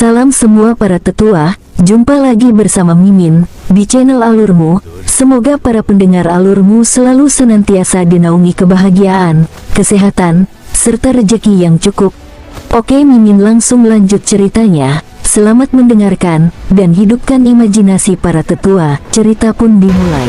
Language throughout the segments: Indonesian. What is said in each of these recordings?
Salam semua para tetua, jumpa lagi bersama Mimin di channel Alurmu. Semoga para pendengar Alurmu selalu senantiasa dinaungi kebahagiaan, kesehatan, serta rezeki yang cukup. Oke, Mimin langsung lanjut ceritanya. Selamat mendengarkan dan hidupkan imajinasi para tetua. Cerita pun dimulai.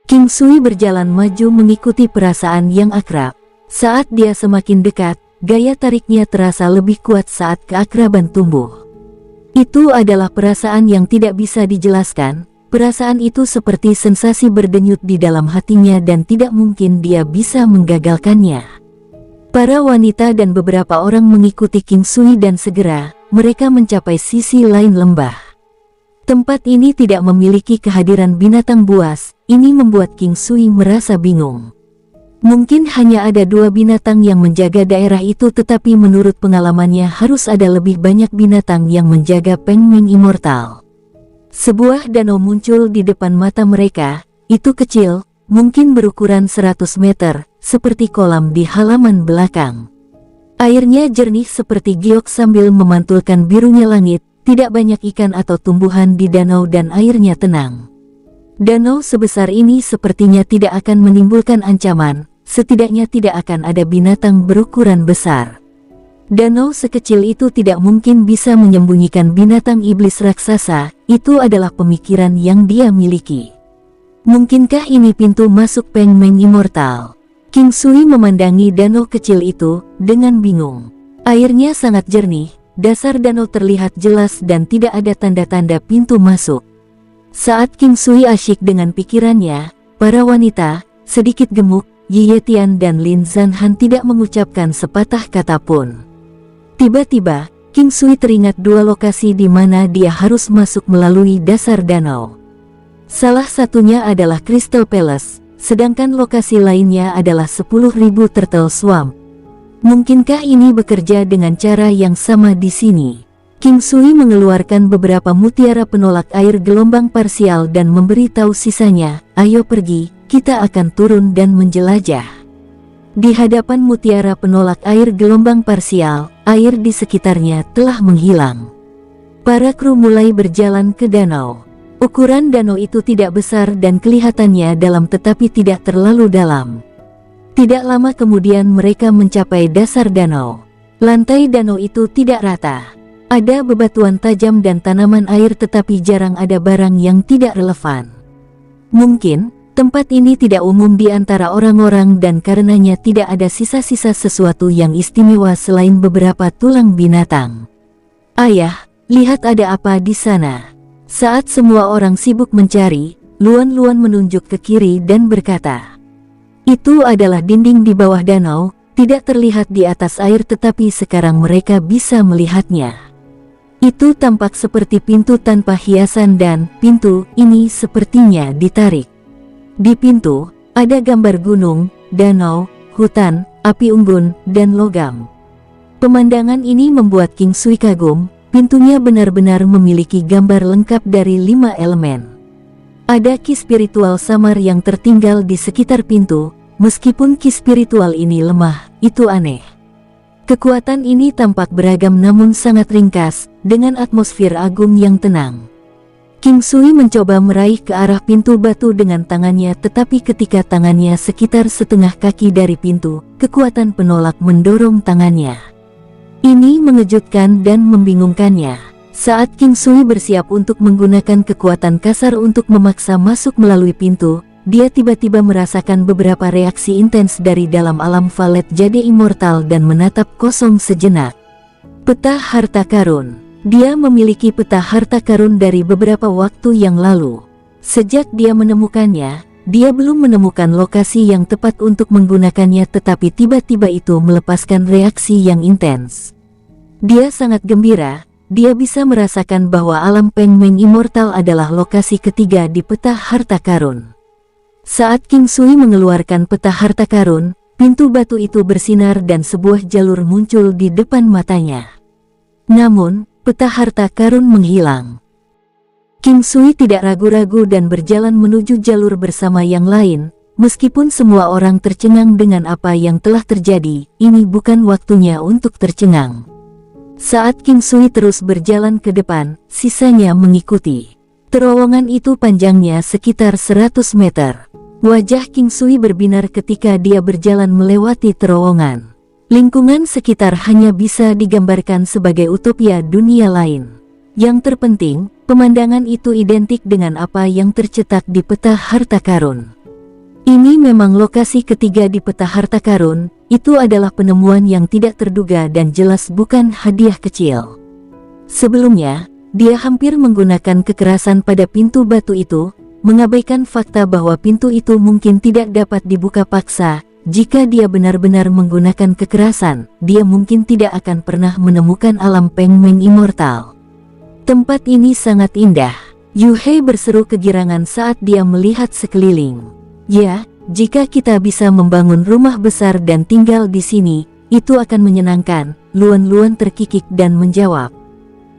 King Sui berjalan maju mengikuti perasaan yang akrab. Saat dia semakin dekat, gaya tariknya terasa lebih kuat saat keakraban tumbuh. Itu adalah perasaan yang tidak bisa dijelaskan. Perasaan itu seperti sensasi berdenyut di dalam hatinya dan tidak mungkin dia bisa menggagalkannya. Para wanita dan beberapa orang mengikuti King Sui dan segera mereka mencapai sisi lain lembah. Tempat ini tidak memiliki kehadiran binatang buas. Ini membuat King Sui merasa bingung. Mungkin hanya ada 2 binatang yang menjaga daerah itu, tetapi menurut pengalamannya harus ada lebih banyak binatang yang menjaga Peng Meng Immortal. Sebuah danau muncul di depan mata mereka. Itu kecil, mungkin berukuran 100 meter, seperti kolam di halaman belakang. Airnya jernih seperti giok sambil memantulkan birunya langit. Tidak banyak ikan atau tumbuhan di danau dan airnya tenang. Danau sebesar ini sepertinya tidak akan menimbulkan ancaman, setidaknya tidak akan ada binatang berukuran besar. Danau sekecil itu tidak mungkin bisa menyembunyikan binatang iblis raksasa. Itu adalah pemikiran yang dia miliki. Mungkinkah ini pintu masuk Peng Meng Immortal? King Sui memandangi danau kecil itu dengan bingung. Airnya sangat jernih. Dasar danau terlihat jelas dan tidak ada tanda-tanda pintu masuk. Saat King Sui asyik dengan pikirannya, para wanita, sedikit gemuk, Yi Yetian dan Lin Zanhan tidak mengucapkan sepatah kata pun. Tiba-tiba, King Sui teringat 2 lokasi di mana dia harus masuk melalui dasar danau. Salah satunya adalah Crystal Palace, sedangkan lokasi lainnya adalah 10.000 Turtle Swamp. Mungkinkah ini bekerja dengan cara yang sama di sini? King Sui mengeluarkan beberapa mutiara penolak air gelombang parsial dan memberitahu sisanya, "Ayo pergi, kita akan turun dan menjelajah." Di hadapan mutiara penolak air gelombang parsial, air di sekitarnya telah menghilang. Para kru mulai berjalan ke danau. Ukuran danau itu tidak besar dan kelihatannya dalam tetapi tidak terlalu dalam. Tidak lama kemudian mereka mencapai dasar danau. Lantai danau itu tidak rata. Ada bebatuan tajam dan tanaman air, tetapi jarang ada barang yang tidak relevan. Mungkin tempat ini tidak umum di antara orang-orang dan karenanya tidak ada sisa-sisa sesuatu yang istimewa selain beberapa tulang binatang. "Ayah, lihat ada apa di sana." Saat semua orang sibuk mencari, Luan Luan menunjuk ke kiri dan berkata, "Itu adalah dinding di bawah danau, tidak terlihat di atas air tetapi sekarang mereka bisa melihatnya. Itu tampak seperti pintu tanpa hiasan dan pintu ini sepertinya ditarik. Di pintu, ada gambar gunung, danau, hutan, api unggun, dan logam." Pemandangan ini membuat King Sui kagum, pintunya benar-benar memiliki gambar lengkap dari 5 elemen. Ada ki spiritual samar yang tertinggal di sekitar pintu. Meskipun ki spiritual ini lemah, itu aneh. Kekuatan ini tampak beragam namun sangat ringkas, dengan atmosfer agung yang tenang. King Sui mencoba meraih ke arah pintu batu dengan tangannya, tetapi ketika tangannya sekitar setengah kaki dari pintu, kekuatan penolak mendorong tangannya. Ini mengejutkan dan membingungkannya. Saat King Sui bersiap untuk menggunakan kekuatan kasar untuk memaksa masuk melalui pintu, dia tiba-tiba merasakan beberapa reaksi intens dari dalam alam Valet Jade Immortal dan menatap kosong sejenak. Peta harta karun. Dia memiliki peta harta karun dari beberapa waktu yang lalu. Sejak dia menemukannya, dia belum menemukan lokasi yang tepat untuk menggunakannya, tetapi tiba-tiba itu melepaskan reaksi yang intens. Dia sangat gembira. Dia bisa merasakan bahwa alam Peng Meng Immortal adalah lokasi ketiga di peta harta karun. Saat King Sui mengeluarkan peta harta karun, pintu batu itu bersinar dan sebuah jalur muncul di depan matanya. Namun, peta harta karun menghilang. King Sui tidak ragu-ragu dan berjalan menuju jalur bersama yang lain. Meskipun semua orang tercengang dengan apa yang telah terjadi, ini bukan waktunya untuk tercengang. Saat King Sui terus berjalan ke depan, sisanya mengikuti. Terowongan itu panjangnya sekitar 100 meter. Wajah King Sui berbinar ketika dia berjalan melewati terowongan. Lingkungan sekitar hanya bisa digambarkan sebagai utopia dunia lain. Yang terpenting, pemandangan itu identik dengan apa yang tercetak di peta harta karun. Ini memang lokasi ketiga di peta harta karun, itu adalah penemuan yang tidak terduga dan jelas bukan hadiah kecil. Sebelumnya, dia hampir menggunakan kekerasan pada pintu batu itu, mengabaikan fakta bahwa pintu itu mungkin tidak dapat dibuka paksa. Jika dia benar-benar menggunakan kekerasan, dia mungkin tidak akan pernah menemukan alam Peng Meng Immortal. Tempat ini sangat indah. Yu Hei berseru kegirangan saat dia melihat sekeliling. Ya, jika kita bisa membangun rumah besar dan tinggal di sini, itu akan menyenangkan, Luan-Luan terkikik dan menjawab.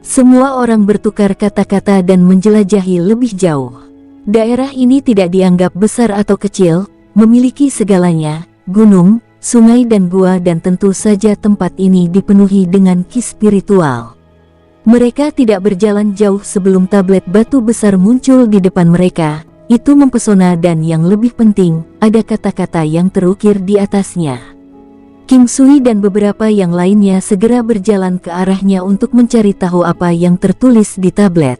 Semua orang bertukar kata-kata dan menjelajahi lebih jauh. Daerah ini tidak dianggap besar atau kecil, memiliki segalanya, gunung, sungai dan gua, dan tentu saja tempat ini dipenuhi dengan ki spiritual. Mereka tidak berjalan jauh sebelum tablet batu besar muncul di depan mereka. Itu mempesona dan yang lebih penting, ada kata-kata yang terukir di atasnya. King Sui dan beberapa yang lainnya segera berjalan ke arahnya untuk mencari tahu apa yang tertulis di tablet.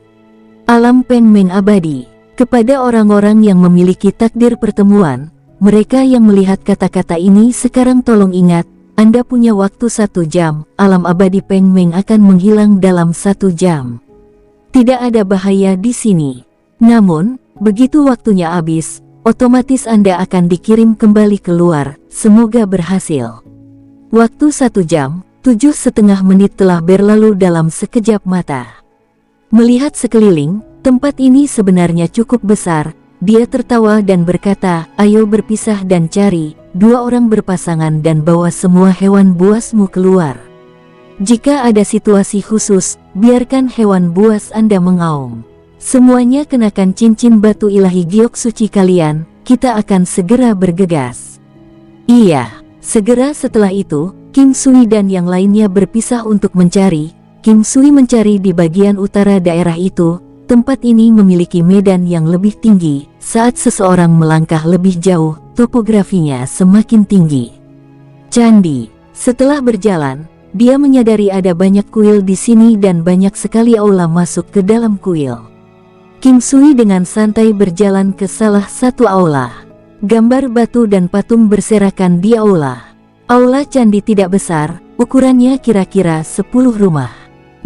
Alam Peng Meng abadi. Kepada orang-orang yang memiliki takdir pertemuan, mereka yang melihat kata-kata ini sekarang tolong ingat, Anda punya waktu 1 jam, alam abadi Peng Meng akan menghilang dalam 1 jam. Tidak ada bahaya di sini. Namun, begitu waktunya habis, otomatis Anda akan dikirim kembali keluar, semoga berhasil. Waktu 1 jam, 7,5 menit telah berlalu dalam sekejap mata. Melihat sekeliling, tempat ini sebenarnya cukup besar. Dia tertawa dan berkata, ayo berpisah dan cari 2 orang berpasangan dan bawa semua hewan buasmu keluar. Jika ada situasi khusus, biarkan hewan buas Anda mengaum. Semuanya kenakan cincin batu ilahi giok suci kalian, kita akan segera bergegas. Iya, segera setelah itu, King Sui dan yang lainnya berpisah untuk mencari. King Sui mencari di bagian utara daerah itu. Tempat ini memiliki medan yang lebih tinggi. Saat seseorang melangkah lebih jauh, topografinya semakin tinggi. Candi. Setelah berjalan, dia menyadari ada banyak kuil di sini dan banyak sekali aula masuk ke dalam kuil. King Sui dengan santai berjalan ke salah satu aula. Gambar batu dan patung berserakan di aula. Aula candi tidak besar, ukurannya kira-kira 10 rumah.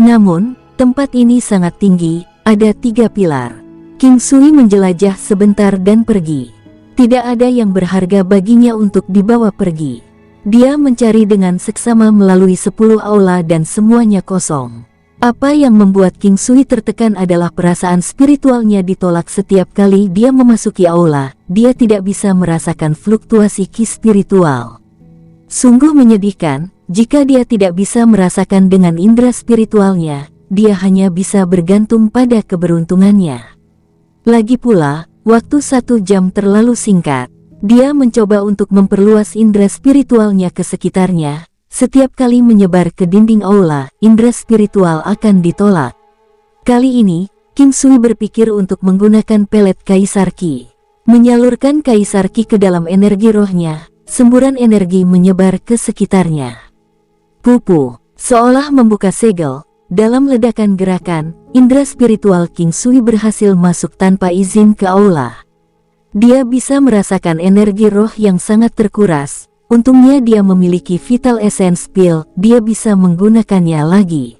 Namun, tempat ini sangat tinggi. Ada 3 pilar. King Sui menjelajah sebentar dan pergi. Tidak ada yang berharga baginya untuk dibawa pergi. Dia mencari dengan seksama melalui 10 aula dan semuanya kosong. Apa yang membuat King Sui tertekan adalah perasaan spiritualnya ditolak setiap kali dia memasuki aula. Dia tidak bisa merasakan fluktuasi ki spiritual. Sungguh menyedihkan, jika dia tidak bisa merasakan dengan indera spiritualnya. Dia hanya bisa bergantung pada keberuntungannya. Lagi pula, waktu 1 jam terlalu singkat. Dia mencoba untuk memperluas indera spiritualnya ke sekitarnya. Setiap kali menyebar ke dinding aula, indera spiritual akan ditolak. Kali ini, King Sui berpikir untuk menggunakan pelet Kaisar Ki. Menyalurkan Kaisar Ki ke dalam energi rohnya, semburan energi menyebar ke sekitarnya. Pupu, seolah membuka segel. Dalam ledakan gerakan, indera spiritual King Sui berhasil masuk tanpa izin ke aula. Dia bisa merasakan energi roh yang sangat terkuras. Untungnya dia memiliki Vital Essence Pill, dia bisa menggunakannya lagi.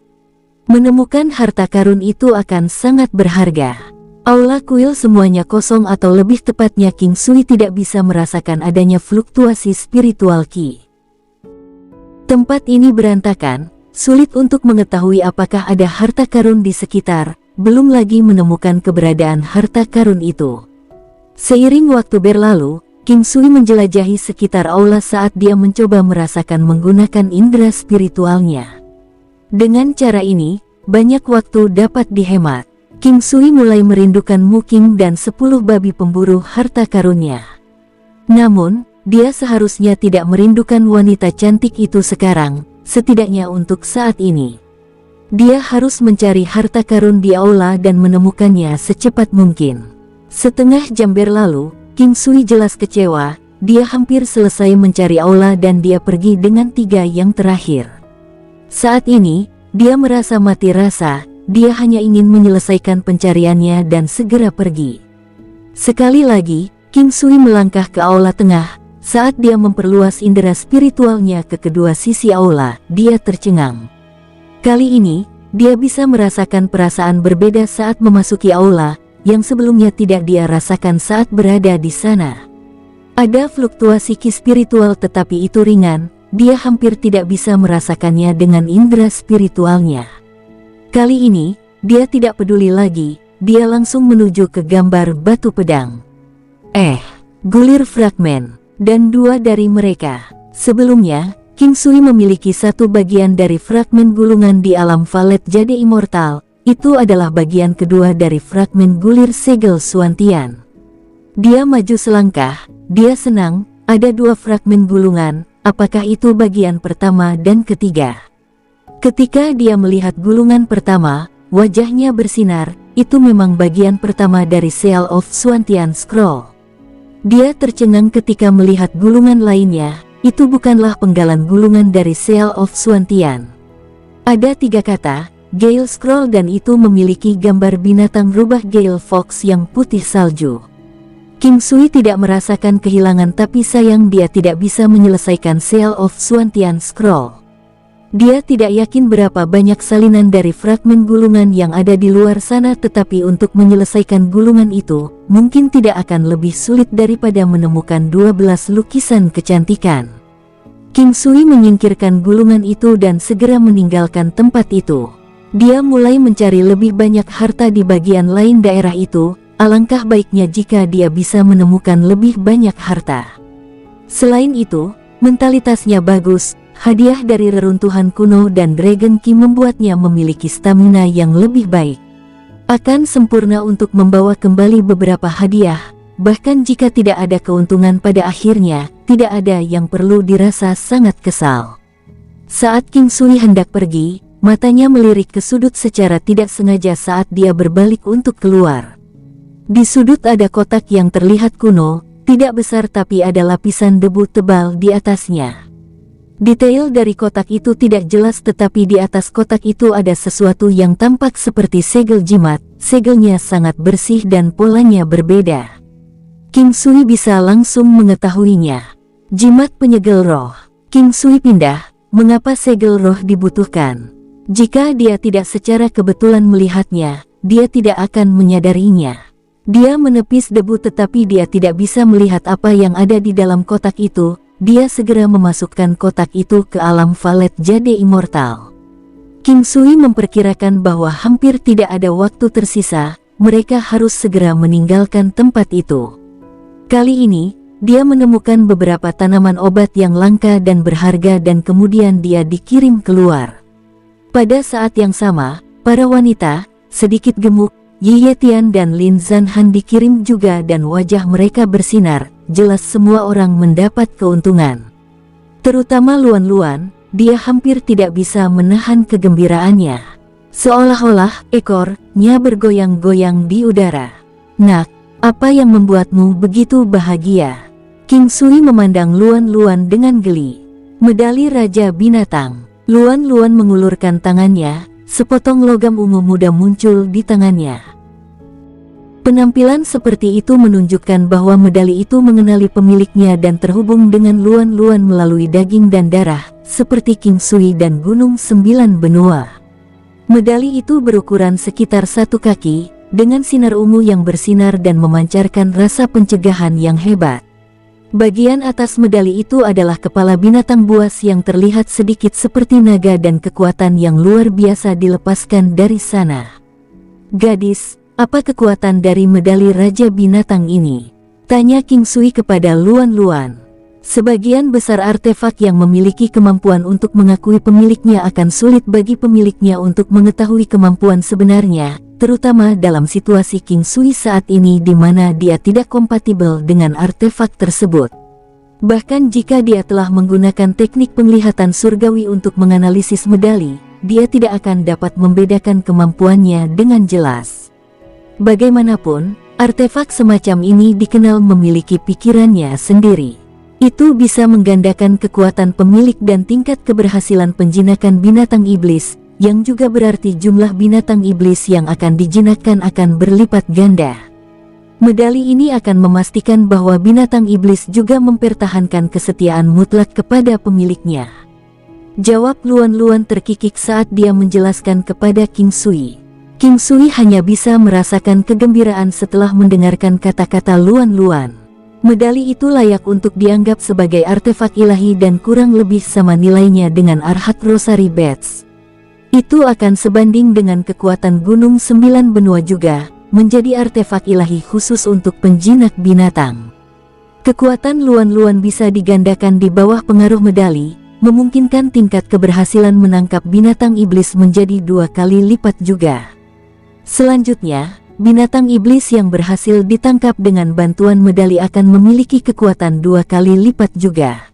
Menemukan harta karun itu akan sangat berharga. Aula kuil semuanya kosong atau lebih tepatnya King Sui tidak bisa merasakan adanya fluktuasi spiritual Ki. Tempat ini berantakan. Sulit untuk mengetahui apakah ada harta karun di sekitar, belum lagi menemukan keberadaan harta karun itu. Seiring waktu berlalu, King Sui menjelajahi sekitar aula saat dia mencoba merasakan menggunakan indera spiritualnya. Dengan cara ini, banyak waktu dapat dihemat. King Sui mulai merindukan Mu King dan 10 babi pemburu harta karunnya. Namun, dia seharusnya tidak merindukan wanita cantik itu sekarang, setidaknya untuk saat ini. Dia harus mencari harta karun di aula dan menemukannya secepat mungkin. Setengah jam berlalu, King Sui jelas kecewa. Dia hampir selesai mencari aula dan dia pergi dengan 3 yang terakhir. Saat ini, dia merasa mati rasa. Dia hanya ingin menyelesaikan pencariannya dan segera pergi. Sekali lagi, King Sui melangkah ke aula tengah. Saat dia memperluas indera spiritualnya ke kedua sisi aula, dia tercengang. Kali ini, dia bisa merasakan perasaan berbeda saat memasuki aula, yang sebelumnya tidak dia rasakan saat berada di sana. Ada fluktuasi ki spiritual tetapi itu ringan, dia hampir tidak bisa merasakannya dengan indera spiritualnya. Kali ini, dia tidak peduli lagi, dia langsung menuju ke gambar batu pedang. Gulir fragmen. Dan 2 dari mereka. Sebelumnya, King Sui memiliki 1 bagian dari fragmen gulungan di alam Valet Jade Immortal. Itu adalah bagian kedua dari fragmen gulir segel Suantian. Dia maju selangkah, dia senang, ada 2 fragmen gulungan, apakah itu bagian pertama dan ketiga? Ketika dia melihat gulungan pertama, wajahnya bersinar, itu memang bagian pertama dari Seal of Suantian Scroll. Dia tercengang ketika melihat gulungan lainnya, itu bukanlah penggalan gulungan dari Seal of Suantian. Ada 3 kata, Gale Scroll dan itu memiliki gambar binatang rubah Gale Fox yang putih salju. King Sui tidak merasakan kehilangan tapi sayang dia tidak bisa menyelesaikan Seal of Suantian Scroll. Dia tidak yakin berapa banyak salinan dari fragmen gulungan yang ada di luar sana tetapi untuk menyelesaikan gulungan itu, mungkin tidak akan lebih sulit daripada menemukan 12 lukisan kecantikan. King Sui menyingkirkan gulungan itu dan segera meninggalkan tempat itu. Dia mulai mencari lebih banyak harta di bagian lain daerah itu, alangkah baiknya jika dia bisa menemukan lebih banyak harta. Selain itu, mentalitasnya bagus. Hadiah dari reruntuhan kuno dan Dragon Key membuatnya memiliki stamina yang lebih baik. Akan sempurna untuk membawa kembali beberapa hadiah, bahkan jika tidak ada keuntungan pada akhirnya, tidak ada yang perlu dirasa sangat kesal. Saat King Sui hendak pergi, matanya melirik ke sudut secara tidak sengaja saat dia berbalik untuk keluar. Di sudut ada kotak yang terlihat kuno, tidak besar tapi ada lapisan debu tebal di atasnya. Detail dari kotak itu tidak jelas tetapi di atas kotak itu ada sesuatu yang tampak seperti segel jimat. Segelnya sangat bersih dan polanya berbeda. King Sui bisa langsung mengetahuinya. Jimat penyegel roh. King Sui pindah, mengapa segel roh dibutuhkan? Jika dia tidak secara kebetulan melihatnya, dia tidak akan menyadarinya. Dia menepis debu tetapi dia tidak bisa melihat apa yang ada di dalam kotak itu. Dia segera memasukkan kotak itu ke alam Valet Jade Immortal. King Sui memperkirakan bahwa hampir tidak ada waktu tersisa, mereka harus segera meninggalkan tempat itu. Kali ini, dia menemukan beberapa tanaman obat yang langka dan berharga dan kemudian dia dikirim keluar. Pada saat yang sama, para wanita, sedikit gemuk, Yi Yetian dan Lin Zanhan dikirim juga dan wajah mereka bersinar, jelas semua orang mendapat keuntungan. Terutama Luan Luan, dia hampir tidak bisa menahan kegembiraannya. Seolah-olah ekornya bergoyang-goyang di udara. Nak, apa yang membuatmu begitu bahagia? King Sui memandang Luan Luan dengan geli. Medali Raja Binatang. Luan Luan mengulurkan tangannya, sepotong logam ungu muda muncul di tangannya. Penampilan seperti itu menunjukkan bahwa medali itu mengenali pemiliknya dan terhubung dengan Luan Luan melalui daging dan darah, seperti King Sui dan Gunung Sembilan Benua. Medali itu berukuran sekitar 1 kaki, dengan sinar ungu yang bersinar dan memancarkan rasa pencegahan yang hebat. Bagian atas medali itu adalah kepala binatang buas yang terlihat sedikit seperti naga dan kekuatan yang luar biasa dilepaskan dari sana. Gadis, apa kekuatan dari medali Raja Binatang ini? Tanya King Sui kepada Luan Luan. Sebagian besar artefak yang memiliki kemampuan untuk mengakui pemiliknya akan sulit bagi pemiliknya untuk mengetahui kemampuan sebenarnya, terutama dalam situasi King Sui saat ini di mana dia tidak kompatibel dengan artefak tersebut. Bahkan jika dia telah menggunakan teknik penglihatan surgawi untuk menganalisis medali, dia tidak akan dapat membedakan kemampuannya dengan jelas. Bagaimanapun, artefak semacam ini dikenal memiliki pikirannya sendiri. Itu bisa menggandakan kekuatan pemilik dan tingkat keberhasilan penjinakan binatang iblis, yang juga berarti jumlah binatang iblis yang akan dijinakkan akan berlipat ganda. Medali ini akan memastikan bahwa binatang iblis juga mempertahankan kesetiaan mutlak kepada pemiliknya. Jawab Luan Luan terkikik saat dia menjelaskan kepada King Sui. King Sui hanya bisa merasakan kegembiraan setelah mendengarkan kata-kata Luan Luan. Medali itu layak untuk dianggap sebagai artefak ilahi dan kurang lebih sama nilainya dengan Arhat Rosary Bats. Itu akan sebanding dengan kekuatan Gunung Sembilan Benua juga, menjadi artefak ilahi khusus untuk penjinak binatang. Kekuatan Luan Luan bisa digandakan di bawah pengaruh medali, memungkinkan tingkat keberhasilan menangkap binatang iblis menjadi 2 kali lipat juga. Selanjutnya, binatang iblis yang berhasil ditangkap dengan bantuan medali akan memiliki kekuatan 2 kali lipat juga.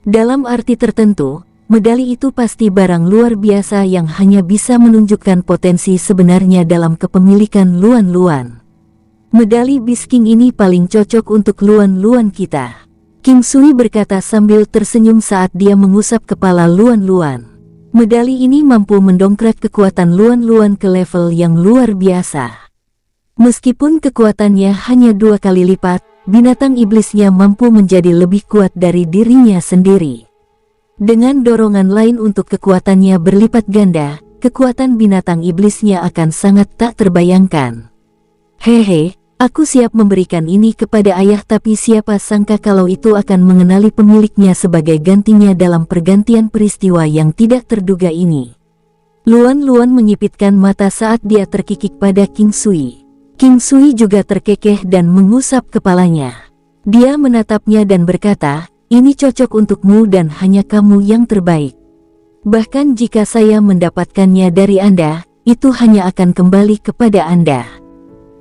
Dalam arti tertentu, medali itu pasti barang luar biasa yang hanya bisa menunjukkan potensi sebenarnya dalam kepemilikan Luan Luan. Medali Beast King ini paling cocok untuk Luan Luan kita. King Sui berkata sambil tersenyum saat dia mengusap kepala Luan Luan. Medali ini mampu mendongkrak kekuatan Luan Luan ke level yang luar biasa. Meskipun kekuatannya hanya 2 kali lipat, binatang iblisnya mampu menjadi lebih kuat dari dirinya sendiri. Dengan dorongan lain untuk kekuatannya berlipat ganda, kekuatan binatang iblisnya akan sangat tak terbayangkan. Hehe, aku siap memberikan ini kepada ayah, tapi siapa sangka kalau itu akan mengenali pemiliknya sebagai gantinya dalam pergantian peristiwa yang tidak terduga ini. Luan Luan menyipitkan mata saat dia terkikik pada King Sui. King Sui juga terkekeh dan mengusap kepalanya. Dia menatapnya dan berkata, "Ini cocok untukmu dan hanya kamu yang terbaik. Bahkan jika saya mendapatkannya dari Anda, itu hanya akan kembali kepada Anda.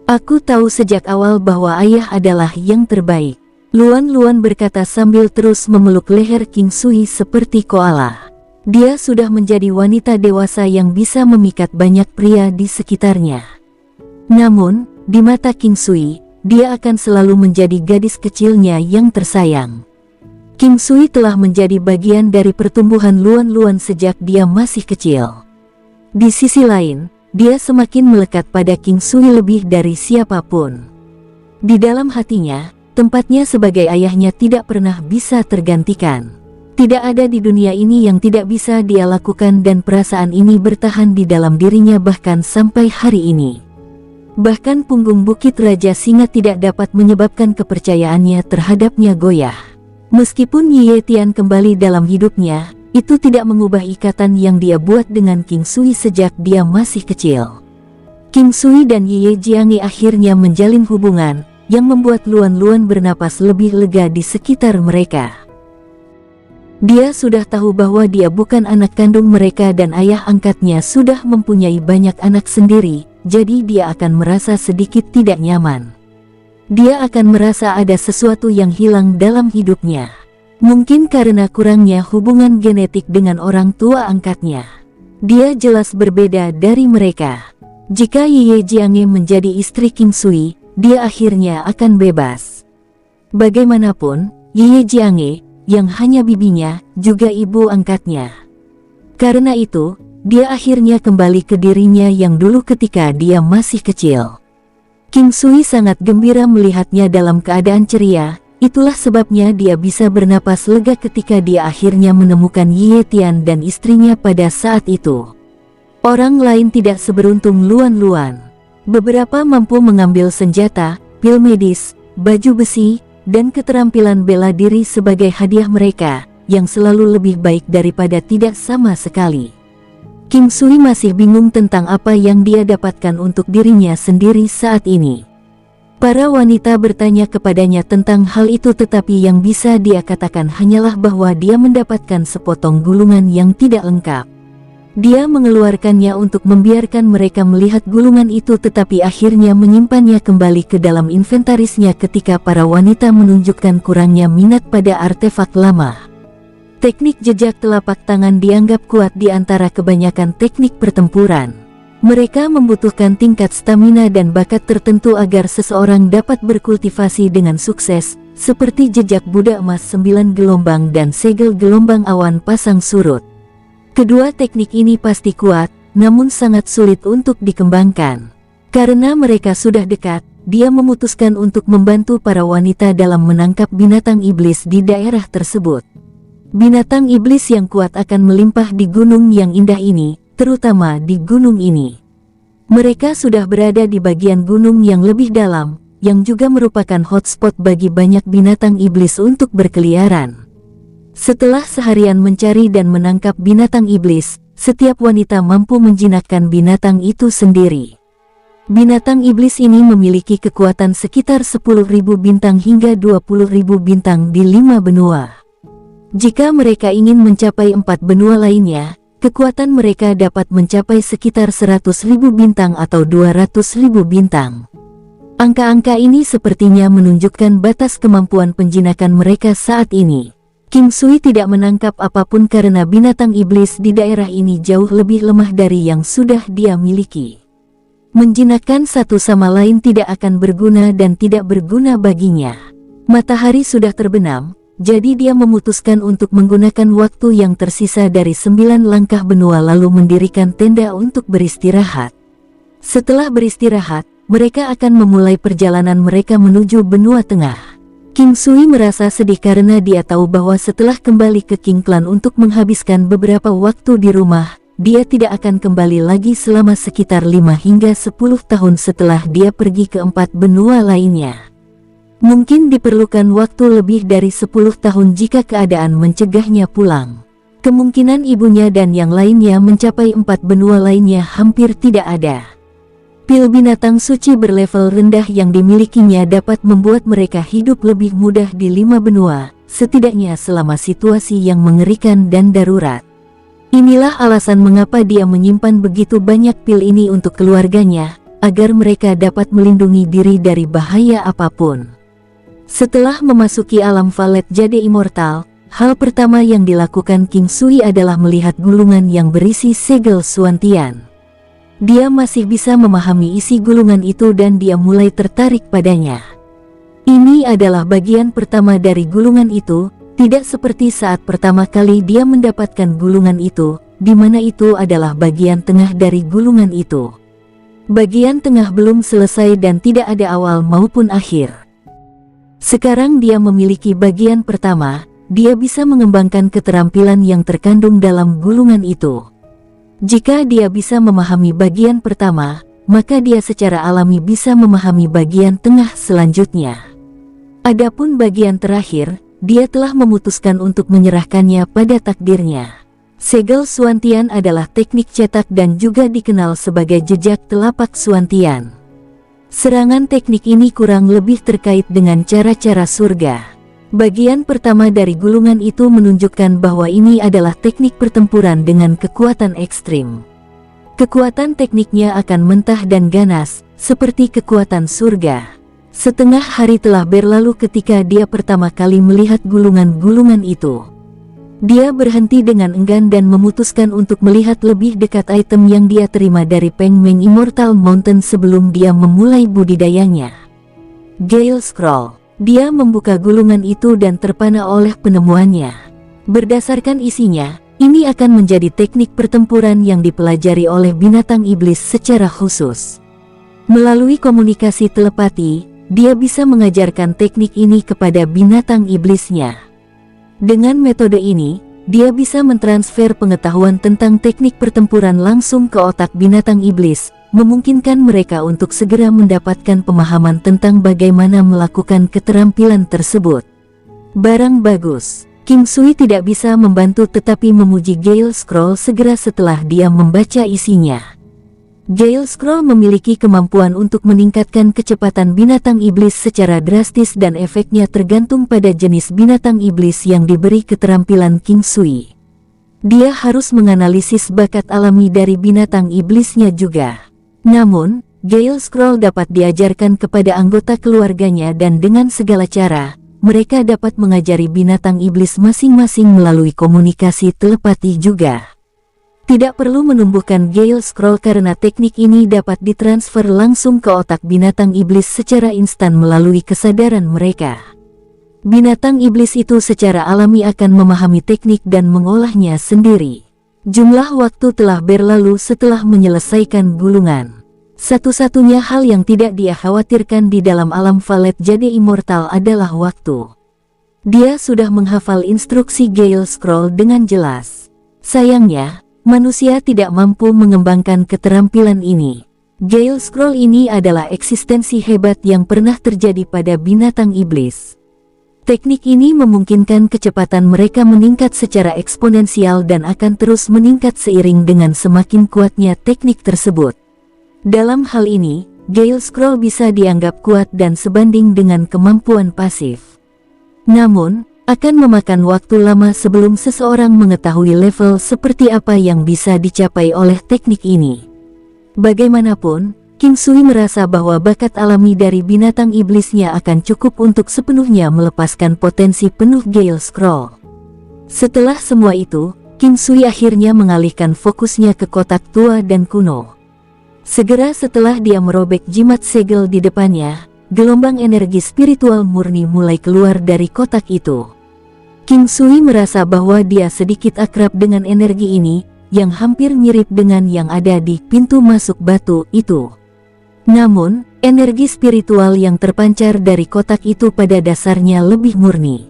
Aku tahu sejak awal bahwa ayah adalah yang terbaik." Luan Luan berkata sambil terus memeluk leher King Sui seperti koala. Dia sudah menjadi wanita dewasa yang bisa memikat banyak pria di sekitarnya. Namun, di mata King Sui, dia akan selalu menjadi gadis kecilnya yang tersayang. King Sui telah menjadi bagian dari pertumbuhan Luan Luan sejak dia masih kecil. Di sisi lain, dia semakin melekat pada King Sui lebih dari siapapun. Di dalam hatinya, tempatnya sebagai ayahnya tidak pernah bisa tergantikan. Tidak ada di dunia ini yang tidak bisa dia lakukan dan perasaan ini bertahan di dalam dirinya bahkan sampai hari ini. Bahkan punggung Bukit Raja Singa tidak dapat menyebabkan kepercayaannya terhadapnya goyah. Meskipun Ye Tian kembali dalam hidupnya, itu tidak mengubah ikatan yang dia buat dengan King Sui sejak dia masih kecil. King Sui dan Ye Jiangi akhirnya menjalin hubungan, yang membuat Luan Luan bernapas lebih lega di sekitar mereka. Dia sudah tahu bahwa dia bukan anak kandung mereka dan ayah angkatnya sudah mempunyai banyak anak sendiri, jadi dia akan merasa sedikit tidak nyaman. Dia akan merasa ada sesuatu yang hilang dalam hidupnya. Mungkin karena kurangnya hubungan genetik dengan orang tua angkatnya. Dia jelas berbeda dari mereka. Jika Ye Jiange menjadi istri King Sui, dia akhirnya akan bebas. Bagaimanapun, Ye Jiange, yang hanya bibinya, juga ibu angkatnya. Karena itu, dia akhirnya kembali ke dirinya yang dulu ketika dia masih kecil. King Sui sangat gembira melihatnya dalam keadaan ceria, itulah sebabnya dia bisa bernapas lega ketika dia akhirnya menemukan Ye Tian dan istrinya pada saat itu. Orang lain tidak seberuntung Luan Luan. Beberapa mampu mengambil senjata, pil medis, baju besi, dan keterampilan bela diri sebagai hadiah mereka, yang selalu lebih baik daripada tidak sama sekali. King Sui masih bingung tentang apa yang dia dapatkan untuk dirinya sendiri saat ini. Para wanita bertanya kepadanya tentang hal itu tetapi yang bisa dia katakan hanyalah bahwa dia mendapatkan sepotong gulungan yang tidak lengkap. Dia mengeluarkannya untuk membiarkan mereka melihat gulungan itu, tetapi akhirnya menyimpannya kembali ke dalam inventarisnya ketika para wanita menunjukkan kurangnya minat pada artefak lama. Teknik jejak telapak tangan dianggap kuat di antara kebanyakan teknik pertempuran. Mereka membutuhkan tingkat stamina dan bakat tertentu agar seseorang dapat berkultivasi dengan sukses, seperti jejak Buddha emas 9 gelombang dan segel gelombang awan pasang surut. Kedua teknik ini pasti kuat, namun sangat sulit untuk dikembangkan. Karena mereka sudah dekat, dia memutuskan untuk membantu para wanita dalam menangkap binatang iblis di daerah tersebut. Binatang iblis yang kuat akan melimpah di gunung yang indah ini, terutama di gunung ini. Mereka sudah berada di bagian gunung yang lebih dalam, yang juga merupakan hotspot bagi banyak binatang iblis untuk berkeliaran. Setelah seharian mencari dan menangkap binatang iblis, setiap wanita mampu menjinakkan binatang itu sendiri. Binatang iblis ini memiliki kekuatan sekitar 10.000 bintang hingga 20.000 bintang di 5 benua. Jika mereka ingin mencapai 4 benua lainnya, kekuatan mereka dapat mencapai sekitar 100.000 bintang atau 200.000 bintang. Angka-angka ini sepertinya menunjukkan batas kemampuan penjinakan mereka saat ini. King Sui tidak menangkap apapun karena binatang iblis di daerah ini jauh lebih lemah dari yang sudah dia miliki. Menjinakkan satu sama lain tidak akan berguna dan tidak berguna baginya. Matahari sudah terbenam, jadi dia memutuskan untuk menggunakan waktu yang tersisa dari 9 langkah benua lalu mendirikan tenda untuk beristirahat. Setelah beristirahat, mereka akan memulai perjalanan mereka menuju benua tengah. King Sui merasa sedih karena dia tahu bahwa setelah kembali ke King Clan untuk menghabiskan beberapa waktu di rumah, dia tidak akan kembali lagi selama sekitar 5 hingga 10 tahun setelah dia pergi ke 4 benua lainnya. Mungkin diperlukan waktu lebih dari 10 tahun jika keadaan mencegahnya pulang. Kemungkinan ibunya dan yang lainnya mencapai 4 benua lainnya hampir tidak ada. Pil binatang suci berlevel rendah yang dimilikinya dapat membuat mereka hidup lebih mudah di 5 benua, setidaknya selama situasi yang mengerikan dan darurat. Inilah alasan mengapa dia menyimpan begitu banyak pil ini untuk keluarganya, agar mereka dapat melindungi diri dari bahaya apapun. Setelah memasuki alam Valet Jade Immortal, hal pertama yang dilakukan King Sui adalah melihat gulungan yang berisi segel Suantian. Dia masih bisa memahami isi gulungan itu dan dia mulai tertarik padanya. Ini adalah bagian pertama dari gulungan itu, tidak seperti saat pertama kali dia mendapatkan gulungan itu, di mana itu adalah bagian tengah dari gulungan itu. Bagian tengah belum selesai dan tidak ada awal maupun akhir. Sekarang dia memiliki bagian pertama, dia bisa mengembangkan keterampilan yang terkandung dalam gulungan itu. Jika dia bisa memahami bagian pertama, maka dia secara alami bisa memahami bagian tengah selanjutnya. Adapun bagian terakhir, dia telah memutuskan untuk menyerahkannya pada takdirnya. Segel Suantian adalah teknik cetak dan juga dikenal sebagai jejak telapak Suantian. Serangan teknik ini kurang lebih terkait dengan cara-cara surga. Bagian pertama dari gulungan itu menunjukkan bahwa ini adalah teknik pertempuran dengan kekuatan ekstrim. Kekuatan tekniknya akan mentah dan ganas, seperti kekuatan surga. Setengah hari telah berlalu ketika dia pertama kali melihat gulungan-gulungan itu. Dia berhenti dengan enggan dan memutuskan untuk melihat lebih dekat item yang dia terima dari Peng Meng Immortal Mountain sebelum dia memulai budidayanya. Gale Scroll. Dia membuka gulungan itu dan terpana oleh penemuannya. Berdasarkan isinya, ini akan menjadi teknik pertempuran yang dipelajari oleh binatang iblis secara khusus. Melalui komunikasi telepati, dia bisa mengajarkan teknik ini kepada binatang iblisnya. Dengan metode ini, dia bisa mentransfer pengetahuan tentang teknik pertempuran langsung ke otak binatang iblis, memungkinkan mereka untuk segera mendapatkan pemahaman tentang bagaimana melakukan keterampilan tersebut. Barang bagus. King Sui tidak bisa membantu tetapi memuji Gale Scroll segera setelah dia membaca isinya. Gale Scroll memiliki kemampuan untuk meningkatkan kecepatan binatang iblis secara drastis dan efeknya tergantung pada jenis binatang iblis yang diberi keterampilan King Sui. Dia harus menganalisis bakat alami dari binatang iblisnya juga. Namun, Gale Scroll dapat diajarkan kepada anggota keluarganya dan dengan segala cara, mereka dapat mengajari binatang iblis masing-masing melalui komunikasi telepati juga. Tidak perlu menumbuhkan Gale Scroll karena teknik ini dapat ditransfer langsung ke otak binatang iblis secara instan melalui kesadaran mereka. Binatang iblis itu secara alami akan memahami teknik dan mengolahnya sendiri. Jumlah waktu telah berlalu setelah menyelesaikan gulungan. Satu-satunya hal yang tidak dia khawatirkan di dalam alam Valet Jade Immortal adalah waktu. Dia sudah menghafal instruksi Gale Scroll dengan jelas. Sayangnya, manusia tidak mampu mengembangkan keterampilan ini. Gale Scroll ini adalah eksistensi hebat yang pernah terjadi pada binatang iblis. Teknik ini memungkinkan kecepatan mereka meningkat secara eksponensial dan akan terus meningkat seiring dengan semakin kuatnya teknik tersebut. Dalam hal ini, Gale Scroll bisa dianggap kuat dan sebanding dengan kemampuan pasif. Namun, akan memakan waktu lama sebelum seseorang mengetahui level seperti apa yang bisa dicapai oleh teknik ini. Bagaimanapun, King Sui merasa bahwa bakat alami dari binatang iblisnya akan cukup untuk sepenuhnya melepaskan potensi penuh Gale Scroll. Setelah semua itu, King Sui akhirnya mengalihkan fokusnya ke kotak tua dan kuno. Segera setelah dia merobek jimat segel di depannya, gelombang energi spiritual murni mulai keluar dari kotak itu. King Sui merasa bahwa dia sedikit akrab dengan energi ini, yang hampir mirip dengan yang ada di pintu masuk batu itu. Namun, energi spiritual yang terpancar dari kotak itu pada dasarnya lebih murni.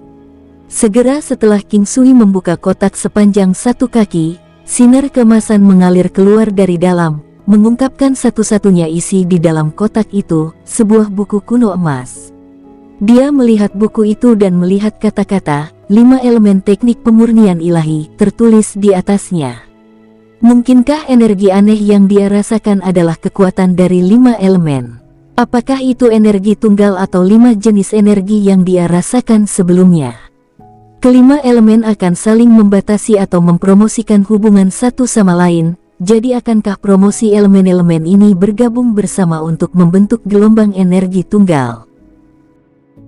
Segera setelah King Sui membuka kotak sepanjang 1 kaki, sinar keemasan mengalir keluar dari dalam, mengungkapkan satu-satunya isi di dalam kotak itu, sebuah buku kuno emas. Dia melihat buku itu dan melihat kata-kata, 5 elemen teknik pemurnian ilahi, tertulis di atasnya. Mungkinkah energi aneh yang dia rasakan adalah kekuatan dari 5 elemen? Apakah itu energi tunggal atau 5 jenis energi yang dia rasakan sebelumnya? Kelima elemen akan saling membatasi atau mempromosikan hubungan satu sama lain, jadi akankah promosi elemen-elemen ini bergabung bersama untuk membentuk gelombang energi tunggal?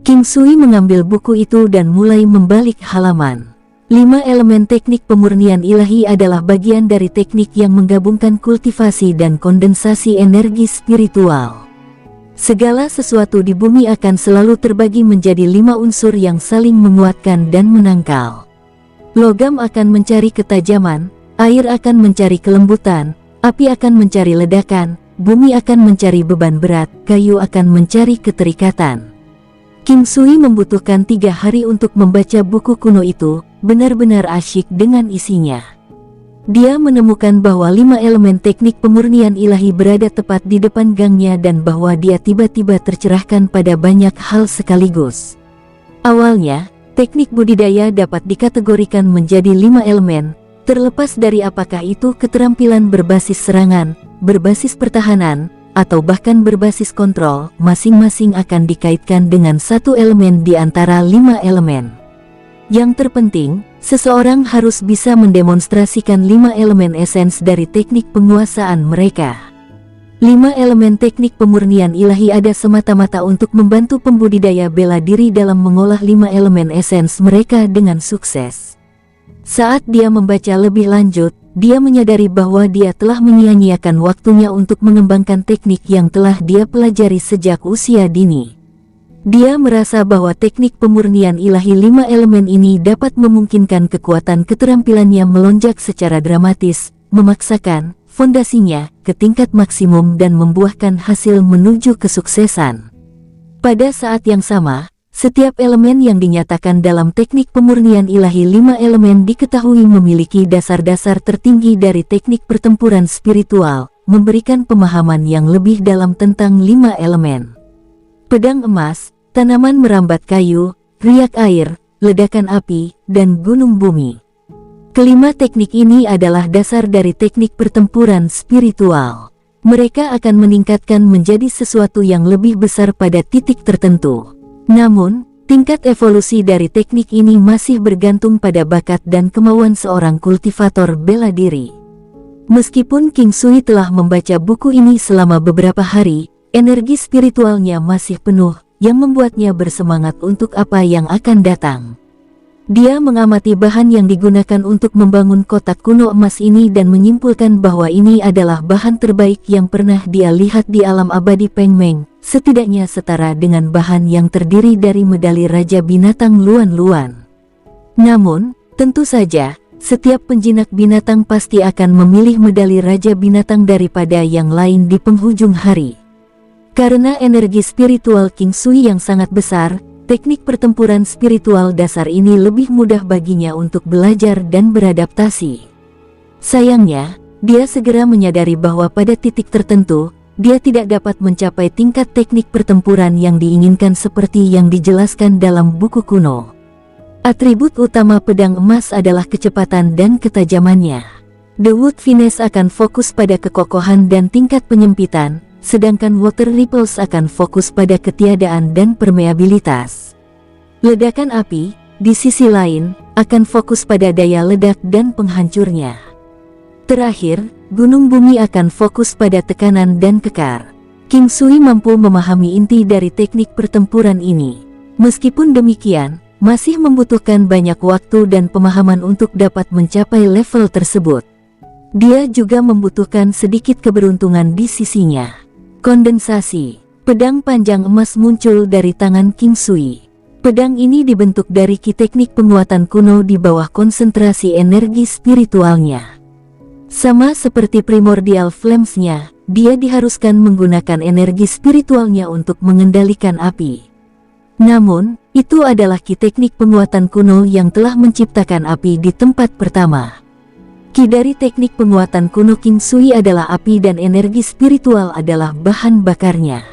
King Sui mengambil buku itu dan mulai membalik halaman. 5 elemen teknik pemurnian ilahi adalah bagian dari teknik yang menggabungkan kultivasi dan kondensasi energi spiritual. Segala sesuatu di bumi akan selalu terbagi menjadi 5 unsur yang saling menguatkan dan menangkal. Logam akan mencari ketajaman, air akan mencari kelembutan, api akan mencari ledakan, bumi akan mencari beban berat, kayu akan mencari keterikatan. King Sui membutuhkan 3 hari untuk membaca buku kuno itu, benar-benar asyik dengan isinya. Dia menemukan bahwa 5 elemen teknik pemurnian ilahi berada tepat di depan gangnya dan bahwa dia tiba-tiba tercerahkan pada banyak hal sekaligus. Awalnya, teknik budidaya dapat dikategorikan menjadi 5 elemen, terlepas dari apakah itu keterampilan berbasis serangan, berbasis pertahanan, atau bahkan berbasis kontrol, masing-masing akan dikaitkan dengan satu elemen di antara 5 elemen. Yang terpenting, seseorang harus bisa mendemonstrasikan 5 elemen esens dari teknik penguasaan mereka. 5 elemen teknik pemurnian ilahi ada semata-mata untuk membantu pembudidaya bela diri dalam mengolah 5 elemen esens mereka dengan sukses. Saat dia membaca lebih lanjut, dia menyadari bahwa dia telah menyia-nyiakan waktunya untuk mengembangkan teknik yang telah dia pelajari sejak usia dini. Dia merasa bahwa teknik pemurnian ilahi 5 elemen ini dapat memungkinkan kekuatan keterampilannya melonjak secara dramatis, memaksakan fondasinya ke tingkat maksimum dan membuahkan hasil menuju kesuksesan. Pada saat yang sama, setiap elemen yang dinyatakan dalam teknik pemurnian ilahi 5 elemen diketahui memiliki dasar-dasar tertinggi dari teknik pertempuran spiritual, memberikan pemahaman yang lebih dalam tentang 5 elemen. Pedang emas, tanaman merambat kayu, riak air, ledakan api, dan gunung bumi. Kelima teknik ini adalah dasar dari teknik pertempuran spiritual. Mereka akan meningkatkan menjadi sesuatu yang lebih besar pada titik tertentu. Namun, Tingkat evolusi dari teknik ini masih bergantung pada bakat dan kemauan seorang kultivator bela diri. Meskipun King Sui telah membaca buku ini selama beberapa hari, energi spiritualnya masih penuh, yang membuatnya bersemangat untuk apa yang akan datang. Dia mengamati bahan yang digunakan untuk membangun kotak kuno emas ini dan menyimpulkan bahwa ini adalah bahan terbaik yang pernah dia lihat di alam abadi Peng Meng, setidaknya setara dengan bahan yang terdiri dari medali Raja Binatang Luan-Luan. Namun, tentu saja, setiap penjinak binatang pasti akan memilih medali Raja Binatang daripada yang lain di penghujung hari. Karena energi spiritual King Sui yang sangat besar, teknik pertempuran spiritual dasar ini lebih mudah baginya untuk belajar dan beradaptasi. Sayangnya, dia segera menyadari bahwa pada titik tertentu, dia tidak dapat mencapai tingkat teknik pertempuran yang diinginkan seperti yang dijelaskan dalam buku kuno. Atribut utama pedang emas adalah kecepatan dan ketajamannya. The Wood Finesse akan fokus pada kekokohan dan tingkat penyempitan, sedangkan Water Ripples akan fokus pada ketiadaan dan permeabilitas. Ledakan api, di sisi lain, akan fokus pada daya ledak dan penghancurnya. Terakhir, Gunung Bumi akan fokus pada tekanan dan kekar. King Sui mampu memahami inti dari teknik pertempuran ini. Meskipun demikian, masih membutuhkan banyak waktu dan pemahaman untuk dapat mencapai level tersebut. Dia juga membutuhkan sedikit keberuntungan di sisinya. Kondensasi. Pedang panjang emas muncul dari tangan King Sui. Pedang ini dibentuk dari ki teknik penguatan kuno di bawah konsentrasi energi spiritualnya. Sama seperti Primordial Flames-nya, dia diharuskan menggunakan energi spiritualnya untuk mengendalikan api. Namun, itu adalah ki teknik penguatan kuno yang telah menciptakan api di tempat pertama. Ki dari teknik penguatan kuno King Sui adalah api dan energi spiritual adalah bahan bakarnya.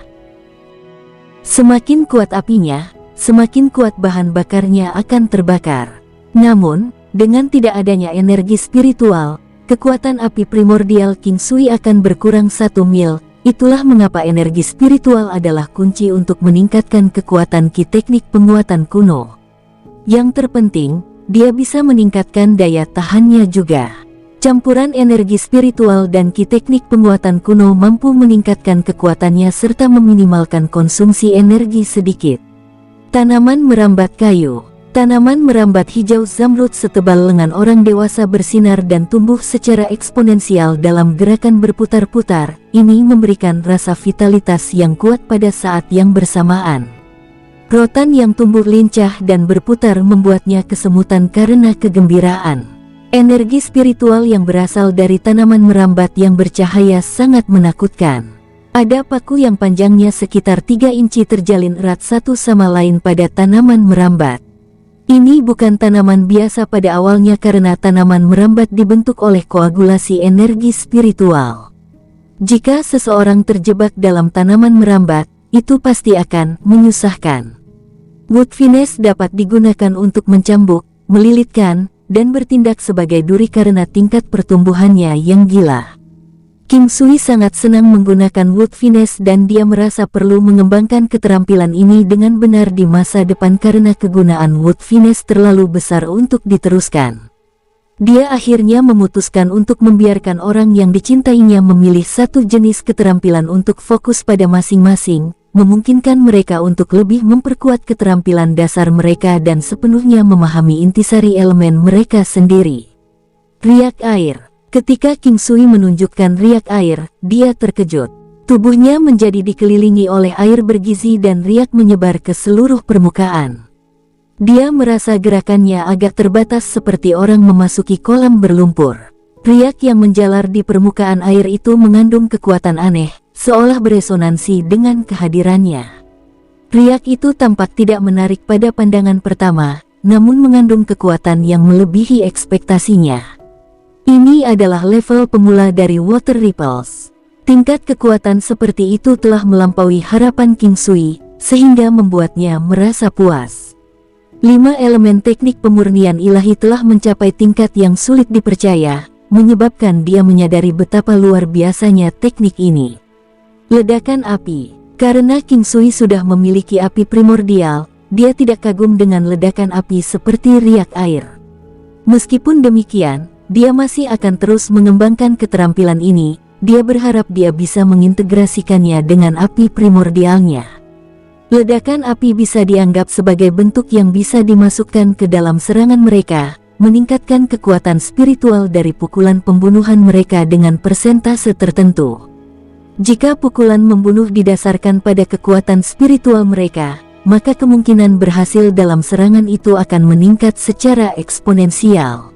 Semakin kuat apinya, semakin kuat bahan bakarnya akan terbakar. Namun, dengan tidak adanya energi spiritual, kekuatan api primordial King Sui akan berkurang 1 mil. Itulah mengapa energi spiritual adalah kunci untuk meningkatkan kekuatan ki teknik penguatan kuno. Yang terpenting, dia bisa meningkatkan daya tahannya juga. Campuran energi spiritual dan ki teknik penguatan kuno mampu meningkatkan kekuatannya serta meminimalkan konsumsi energi sedikit. Tanaman merambat kayu. Tanaman merambat hijau zamrud setebal lengan orang dewasa bersinar dan tumbuh secara eksponensial dalam gerakan berputar-putar. Ini memberikan rasa vitalitas yang kuat pada saat yang bersamaan. Rotan yang tumbuh lincah dan berputar membuatnya kesemutan karena kegembiraan. Energi spiritual yang berasal dari tanaman merambat yang bercahaya sangat menakutkan. Ada paku yang panjangnya sekitar 3 inci terjalin erat satu sama lain pada tanaman merambat. Ini bukan tanaman biasa pada awalnya karena tanaman merambat dibentuk oleh koagulasi energi spiritual. Jika seseorang terjebak dalam tanaman merambat, itu pasti akan menyusahkan. Wood Finesse dapat digunakan untuk mencambuk, melilitkan, dan bertindak sebagai duri karena tingkat pertumbuhannya yang gila. King Sui sangat senang menggunakan Wood Finesse dan dia merasa perlu mengembangkan keterampilan ini dengan benar di masa depan karena kegunaan Wood Finesse terlalu besar untuk diteruskan. Dia akhirnya memutuskan untuk membiarkan orang yang dicintainya memilih satu jenis keterampilan untuk fokus pada masing-masing, memungkinkan mereka untuk lebih memperkuat keterampilan dasar mereka dan sepenuhnya memahami intisari elemen mereka sendiri. Riak air. Ketika King Sui menunjukkan riak air, dia terkejut. Tubuhnya menjadi dikelilingi oleh air bergizi dan riak menyebar ke seluruh permukaan. Dia merasa gerakannya agak terbatas seperti orang memasuki kolam berlumpur. Riak yang menjalar di permukaan air itu mengandung kekuatan aneh, seolah beresonansi dengan kehadirannya. Riak itu tampak tidak menarik pada pandangan pertama, namun mengandung kekuatan yang melebihi ekspektasinya. Ini adalah level pemula dari Water Ripples. Tingkat kekuatan seperti itu telah melampaui harapan King Sui, sehingga membuatnya merasa puas. 5 elemen teknik pemurnian ilahi telah mencapai tingkat yang sulit dipercaya, menyebabkan dia menyadari betapa luar biasanya teknik ini. Ledakan api. Karena King Sui sudah memiliki api primordial, dia tidak kagum dengan ledakan api seperti riak air. Meskipun demikian, dia masih akan terus mengembangkan keterampilan ini. Dia berharap dia bisa mengintegrasikannya dengan api primordialnya. Ledakan api bisa dianggap sebagai bentuk yang bisa dimasukkan ke dalam serangan mereka, meningkatkan kekuatan spiritual dari pukulan pembunuhan mereka dengan persentase tertentu. Jika pukulan membunuh didasarkan pada kekuatan spiritual mereka, maka kemungkinan berhasil dalam serangan itu akan meningkat secara eksponensial.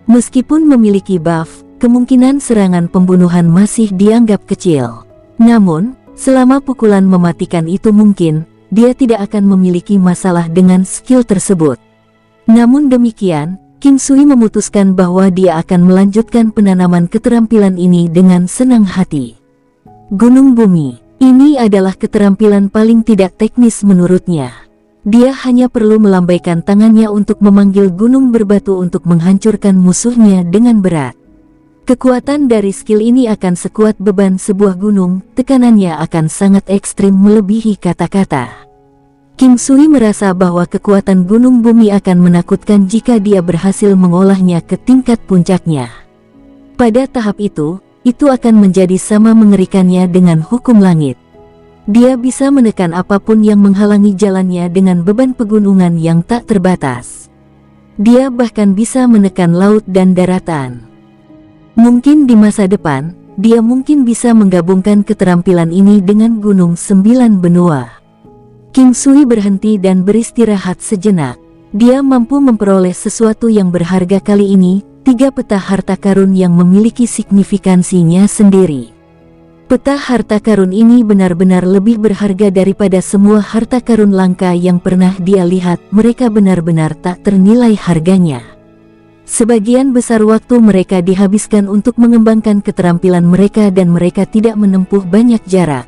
Meskipun memiliki buff, kemungkinan serangan pembunuhan masih dianggap kecil. Namun, selama pukulan mematikan itu mungkin, dia tidak akan memiliki masalah dengan skill tersebut. Namun demikian, King Sui memutuskan bahwa dia akan melanjutkan penanaman keterampilan ini dengan senang hati. Gunung Bumi, ini adalah keterampilan paling tidak teknis menurutnya. Dia hanya perlu melambaikan tangannya untuk memanggil gunung berbatu untuk menghancurkan musuhnya dengan berat. Kekuatan dari skill ini akan sekuat beban sebuah gunung, tekanannya akan sangat ekstrim melebihi kata-kata. King Sui merasa bahwa kekuatan gunung bumi akan menakutkan jika dia berhasil mengolahnya ke tingkat puncaknya. Pada tahap itu akan menjadi sama mengerikannya dengan hukum langit. Dia bisa menekan apapun yang menghalangi jalannya dengan beban pegunungan yang tak terbatas. Dia bahkan bisa menekan laut dan daratan. Mungkin di masa depan, dia mungkin bisa menggabungkan keterampilan ini dengan Gunung 9 Benua. King Sui berhenti dan beristirahat sejenak. Dia mampu memperoleh sesuatu yang berharga kali ini, 3 peta harta karun yang memiliki signifikansinya sendiri. Peta harta karun ini benar-benar lebih berharga daripada semua harta karun langka yang pernah dia lihat. Mereka benar-benar tak ternilai harganya. Sebagian besar waktu mereka dihabiskan untuk mengembangkan keterampilan mereka dan mereka tidak menempuh banyak jarak.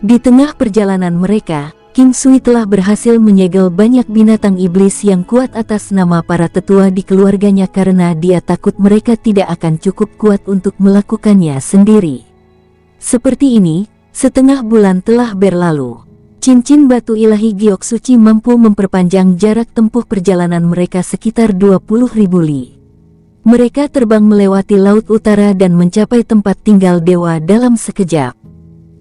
Di tengah perjalanan mereka, King Sui telah berhasil menyegel banyak binatang iblis yang kuat atas nama para tetua di keluarganya karena dia takut mereka tidak akan cukup kuat untuk melakukannya sendiri. Seperti ini, setengah bulan telah berlalu. Cincin batu ilahi giok suci mampu memperpanjang jarak tempuh perjalanan mereka sekitar 20.000 li. Mereka terbang melewati laut utara dan mencapai tempat tinggal dewa dalam sekejap.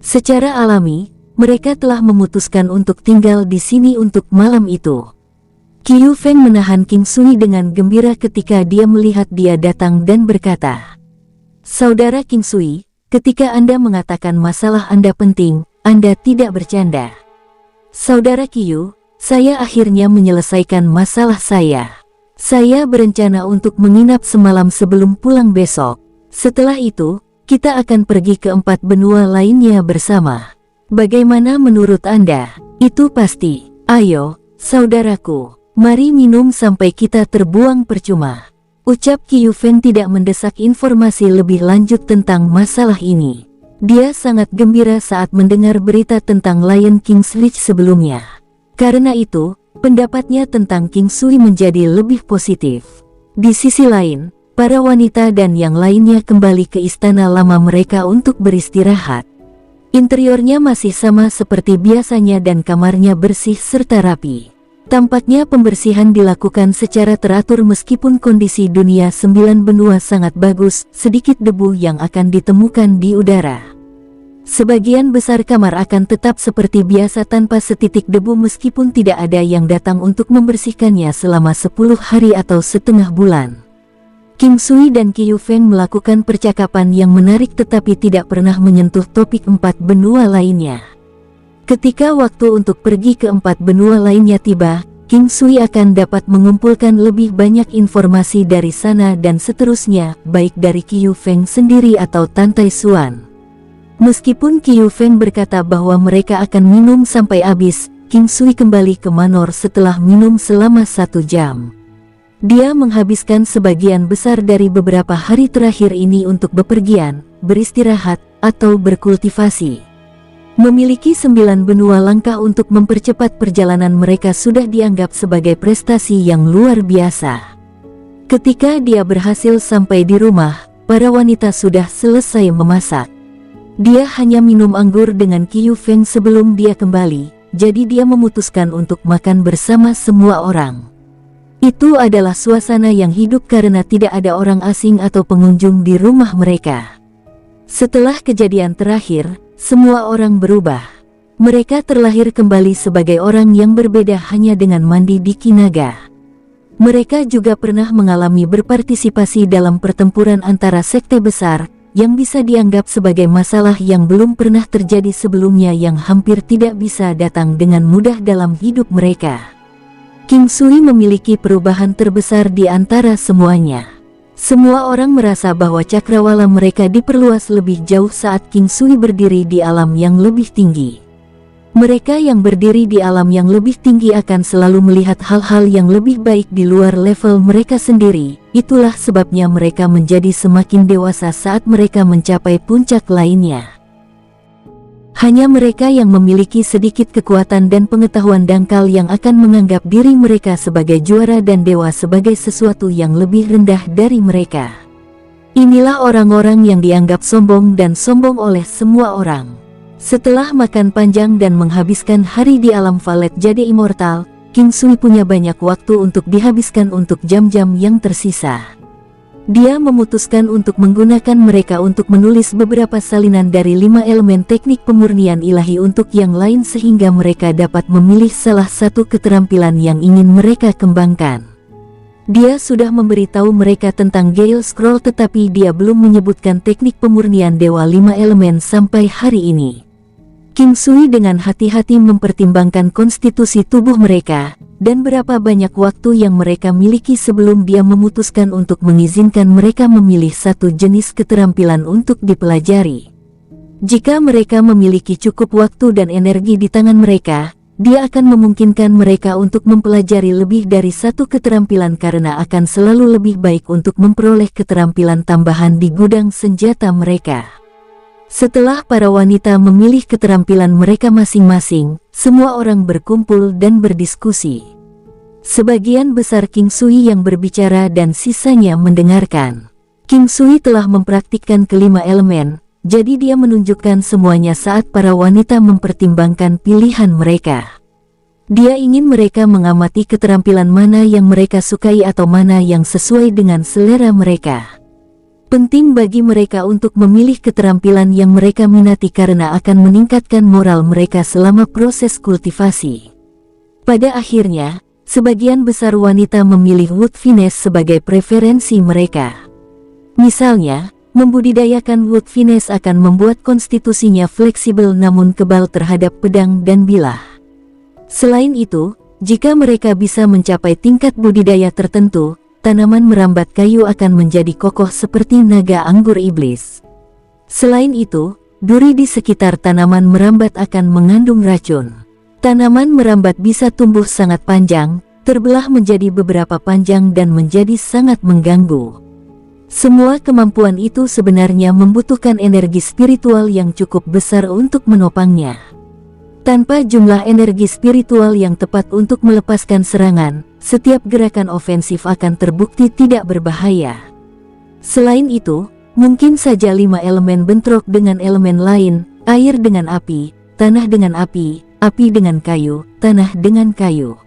Secara alami, mereka telah memutuskan untuk tinggal di sini untuk malam itu. Qiu Feng menahan King Sui dengan gembira ketika dia melihat dia datang dan berkata, "Saudara King Sui, ketika Anda mengatakan masalah Anda penting, Anda tidak bercanda." "Saudara Qiu, saya akhirnya menyelesaikan masalah saya. Saya berencana untuk menginap semalam sebelum pulang besok. Setelah itu, kita akan pergi ke 4 benua lainnya bersama. Bagaimana menurut Anda?" "Itu pasti. Ayo, saudaraku, mari minum sampai kita terbuang percuma." Ucap Qiu Feng tidak mendesak informasi lebih lanjut tentang masalah ini. Dia sangat gembira saat mendengar berita tentang Lion King's Leech sebelumnya. Karena itu, pendapatnya tentang King Sui menjadi lebih positif. Di sisi lain, para wanita dan yang lainnya kembali ke istana lama mereka untuk beristirahat. Interiornya masih sama seperti biasanya dan kamarnya bersih serta rapi. Tampaknya pembersihan dilakukan secara teratur meskipun kondisi dunia 9 benua sangat bagus, sedikit debu yang akan ditemukan di udara. Sebagian besar kamar akan tetap seperti biasa tanpa setitik debu meskipun tidak ada yang datang untuk membersihkannya selama 10 hari atau setengah bulan. King Sui dan Qiu Feng melakukan percakapan yang menarik tetapi tidak pernah menyentuh topik 4 benua lainnya. Ketika waktu untuk pergi ke 4 benua lainnya tiba, King Sui akan dapat mengumpulkan lebih banyak informasi dari sana dan seterusnya, baik dari Qiu Feng sendiri atau Tantai Xuan. Meskipun Qiu Feng berkata bahwa mereka akan minum sampai habis, King Sui kembali ke Manor setelah minum selama 1 jam. Dia menghabiskan sebagian besar dari beberapa hari terakhir ini untuk bepergian, beristirahat, atau berkultivasi. Memiliki 9 benua langkah untuk mempercepat perjalanan mereka sudah dianggap sebagai prestasi yang luar biasa. Ketika dia berhasil sampai di rumah, para wanita sudah selesai memasak. Dia hanya minum anggur dengan Qiu Feng sebelum dia kembali. jadi dia memutuskan untuk makan bersama semua orang. Itu adalah suasana yang hidup karena tidak ada orang asing atau pengunjung di rumah mereka. Setelah kejadian terakhir, semua orang berubah. Mereka terlahir kembali sebagai orang yang berbeda hanya dengan mandi di Kinaga. Mereka juga pernah mengalami berpartisipasi dalam pertempuran antara sekte besar, yang bisa dianggap sebagai masalah yang belum pernah terjadi sebelumnya yang hampir tidak bisa datang dengan mudah dalam hidup mereka. King Sui memiliki perubahan terbesar di antara semuanya. Semua orang merasa bahwa cakrawala mereka diperluas lebih jauh saat King Sui berdiri di alam yang lebih tinggi. Mereka yang berdiri di alam yang lebih tinggi akan selalu melihat hal-hal yang lebih baik di luar level mereka sendiri. Itulah sebabnya mereka menjadi semakin dewasa saat mereka mencapai puncak lainnya. Hanya mereka yang memiliki sedikit kekuatan dan pengetahuan dangkal yang akan menganggap diri mereka sebagai juara dan dewa sebagai sesuatu yang lebih rendah dari mereka. Inilah orang-orang yang dianggap sombong dan sombong oleh semua orang. Setelah makan panjang dan menghabiskan hari di alam Valet jadi immortal, King Sui punya banyak waktu untuk dihabiskan untuk jam-jam yang tersisa. Dia memutuskan untuk menggunakan mereka untuk menulis beberapa salinan dari 5 elemen teknik pemurnian ilahi untuk yang lain sehingga mereka dapat memilih salah satu keterampilan yang ingin mereka kembangkan. Dia sudah memberitahu mereka tentang Gale Scroll tetapi dia belum menyebutkan teknik pemurnian dewa 5 elemen sampai hari ini. King Sui dengan hati-hati mempertimbangkan konstitusi tubuh mereka, dan berapa banyak waktu yang mereka miliki sebelum dia memutuskan untuk mengizinkan mereka memilih satu jenis keterampilan untuk dipelajari. Jika mereka memiliki cukup waktu dan energi di tangan mereka, dia akan memungkinkan mereka untuk mempelajari lebih dari satu keterampilan karena akan selalu lebih baik untuk memperoleh keterampilan tambahan di gudang senjata mereka. Setelah para wanita memilih keterampilan mereka masing-masing, semua orang berkumpul dan berdiskusi. Sebagian besar King Sui yang berbicara dan sisanya mendengarkan. King Sui telah mempraktikkan kelima elemen, jadi dia menunjukkan semuanya saat para wanita mempertimbangkan pilihan mereka. Dia ingin mereka mengamati keterampilan mana yang mereka sukai atau mana yang sesuai dengan selera mereka. Penting bagi mereka untuk memilih keterampilan yang mereka minati karena akan meningkatkan moral mereka selama proses kultivasi. Pada akhirnya, sebagian besar wanita memilih wood finesse sebagai preferensi mereka. Misalnya, membudidayakan wood finesse akan membuat konstitusinya fleksibel namun kebal terhadap pedang dan bilah. Selain itu, jika mereka bisa mencapai tingkat budidaya tertentu, tanaman merambat kayu akan menjadi kokoh seperti naga anggur iblis. Selain itu, duri di sekitar tanaman merambat akan mengandung racun. Tanaman merambat bisa tumbuh sangat panjang, terbelah menjadi beberapa panjang dan menjadi sangat mengganggu. Semua kemampuan itu sebenarnya membutuhkan energi spiritual yang cukup besar untuk menopangnya. Tanpa jumlah energi spiritual yang tepat untuk melepaskan serangan, setiap gerakan ofensif akan terbukti tidak berbahaya. Selain itu, mungkin saja 5 elemen bentrok dengan elemen lain, air dengan api, tanah dengan api, api dengan kayu, tanah dengan kayu.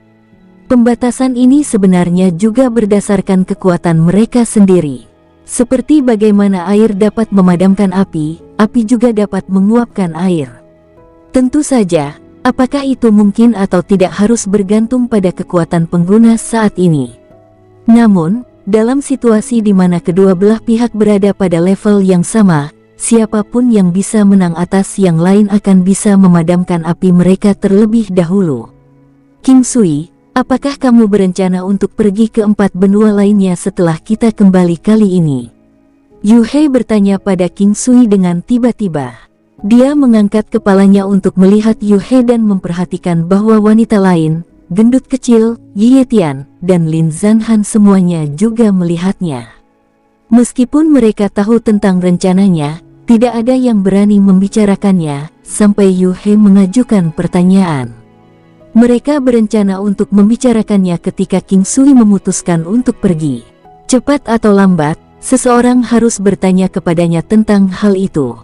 Pembatasan ini sebenarnya juga berdasarkan kekuatan mereka sendiri. Seperti bagaimana air dapat memadamkan api, api juga dapat menguapkan air. Tentu saja, apakah itu mungkin atau tidak harus bergantung pada kekuatan pengguna saat ini. Namun, dalam situasi di mana kedua belah pihak berada pada level yang sama, siapapun yang bisa menang atas yang lain akan bisa memadamkan api mereka terlebih dahulu. King Sui, apakah kamu berencana untuk pergi ke 4 benua lainnya setelah kita kembali kali ini? Yu He bertanya pada King Sui dengan tiba-tiba. Dia mengangkat kepalanya untuk melihat Yu He dan memperhatikan bahwa wanita lain, gendut kecil, Ye Tian, dan Lin Zanhan semuanya juga melihatnya. Meskipun mereka tahu tentang rencananya, tidak ada yang berani membicarakannya, sampai Yu He mengajukan pertanyaan. Mereka berencana untuk membicarakannya ketika King Sui memutuskan untuk pergi. Cepat atau lambat, seseorang harus bertanya kepadanya tentang hal itu.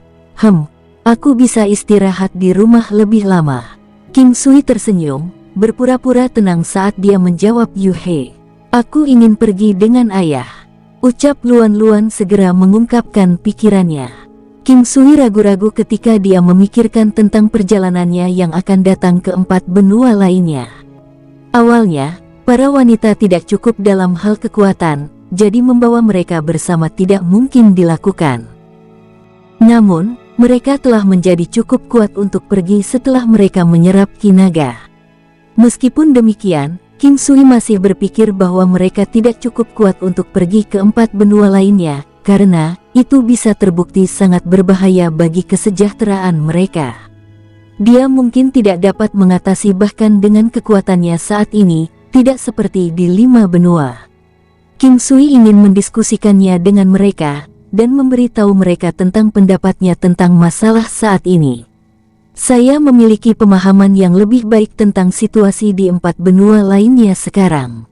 Aku bisa istirahat di rumah lebih lama. King Sui tersenyum, berpura-pura tenang saat dia menjawab Yu He. Aku ingin pergi dengan ayah. Ucap Luan Luan segera mengungkapkan pikirannya. King Sui ragu-ragu ketika dia memikirkan tentang perjalanannya yang akan datang ke 4 benua lainnya. Awalnya, para wanita tidak cukup dalam hal kekuatan, jadi membawa mereka bersama tidak mungkin dilakukan. Namun, mereka telah menjadi cukup kuat untuk pergi setelah mereka menyerap Ki Naga. Meskipun demikian, King Sui masih berpikir bahwa mereka tidak cukup kuat untuk pergi ke 4 benua lainnya, karena itu bisa terbukti sangat berbahaya bagi kesejahteraan mereka. Dia mungkin tidak dapat mengatasi bahkan dengan kekuatannya saat ini, tidak seperti di 5 benua. King Sui ingin mendiskusikannya dengan mereka, dan memberitahu mereka tentang pendapatnya tentang masalah saat ini. Saya memiliki pemahaman yang lebih baik tentang situasi di 4 benua lainnya sekarang.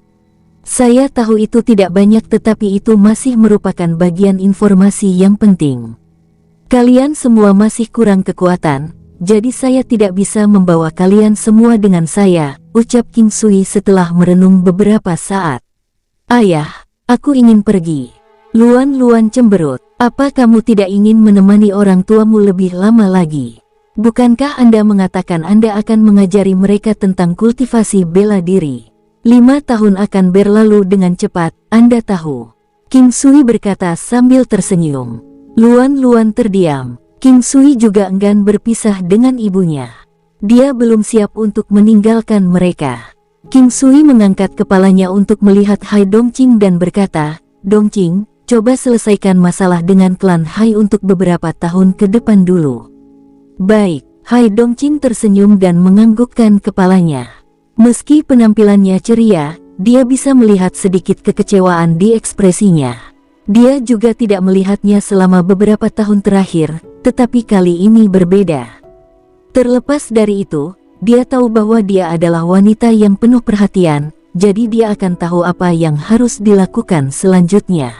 Saya tahu itu tidak banyak tetapi itu masih merupakan bagian informasi yang penting. Kalian semua masih kurang kekuatan, jadi saya tidak bisa membawa kalian semua dengan saya, ucap King Sui setelah merenung beberapa saat. Ayah, aku ingin pergi. Luan Luan cemberut, apa kamu tidak ingin menemani orang tuamu lebih lama lagi? Bukankah Anda mengatakan Anda akan mengajari mereka tentang kultivasi bela diri? 5 tahun akan berlalu dengan cepat, Anda tahu. King Sui berkata sambil tersenyum. Luan Luan terdiam. King Sui juga enggan berpisah dengan ibunya. Dia belum siap untuk meninggalkan mereka. King Sui mengangkat kepalanya untuk melihat Hai Dongqing dan berkata, Dongqing, coba selesaikan masalah dengan klan Hai untuk beberapa tahun ke depan dulu. Baik, Hai Dongqing tersenyum dan menganggukkan kepalanya. Meski penampilannya ceria, dia bisa melihat sedikit kekecewaan di ekspresinya. Dia juga tidak melihatnya selama beberapa tahun terakhir, tetapi kali ini berbeda. Terlepas dari itu, dia tahu bahwa dia adalah wanita yang penuh perhatian, jadi dia akan tahu apa yang harus dilakukan selanjutnya.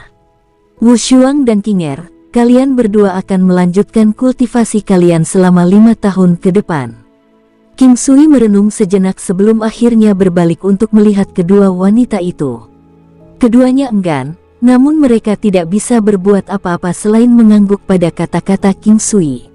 Wu Shuang dan King Er, kalian berdua akan melanjutkan kultivasi kalian selama 5 tahun ke depan. King Sui merenung sejenak sebelum akhirnya berbalik untuk melihat kedua wanita itu. Keduanya enggan, namun mereka tidak bisa berbuat apa-apa selain mengangguk pada kata-kata King Sui.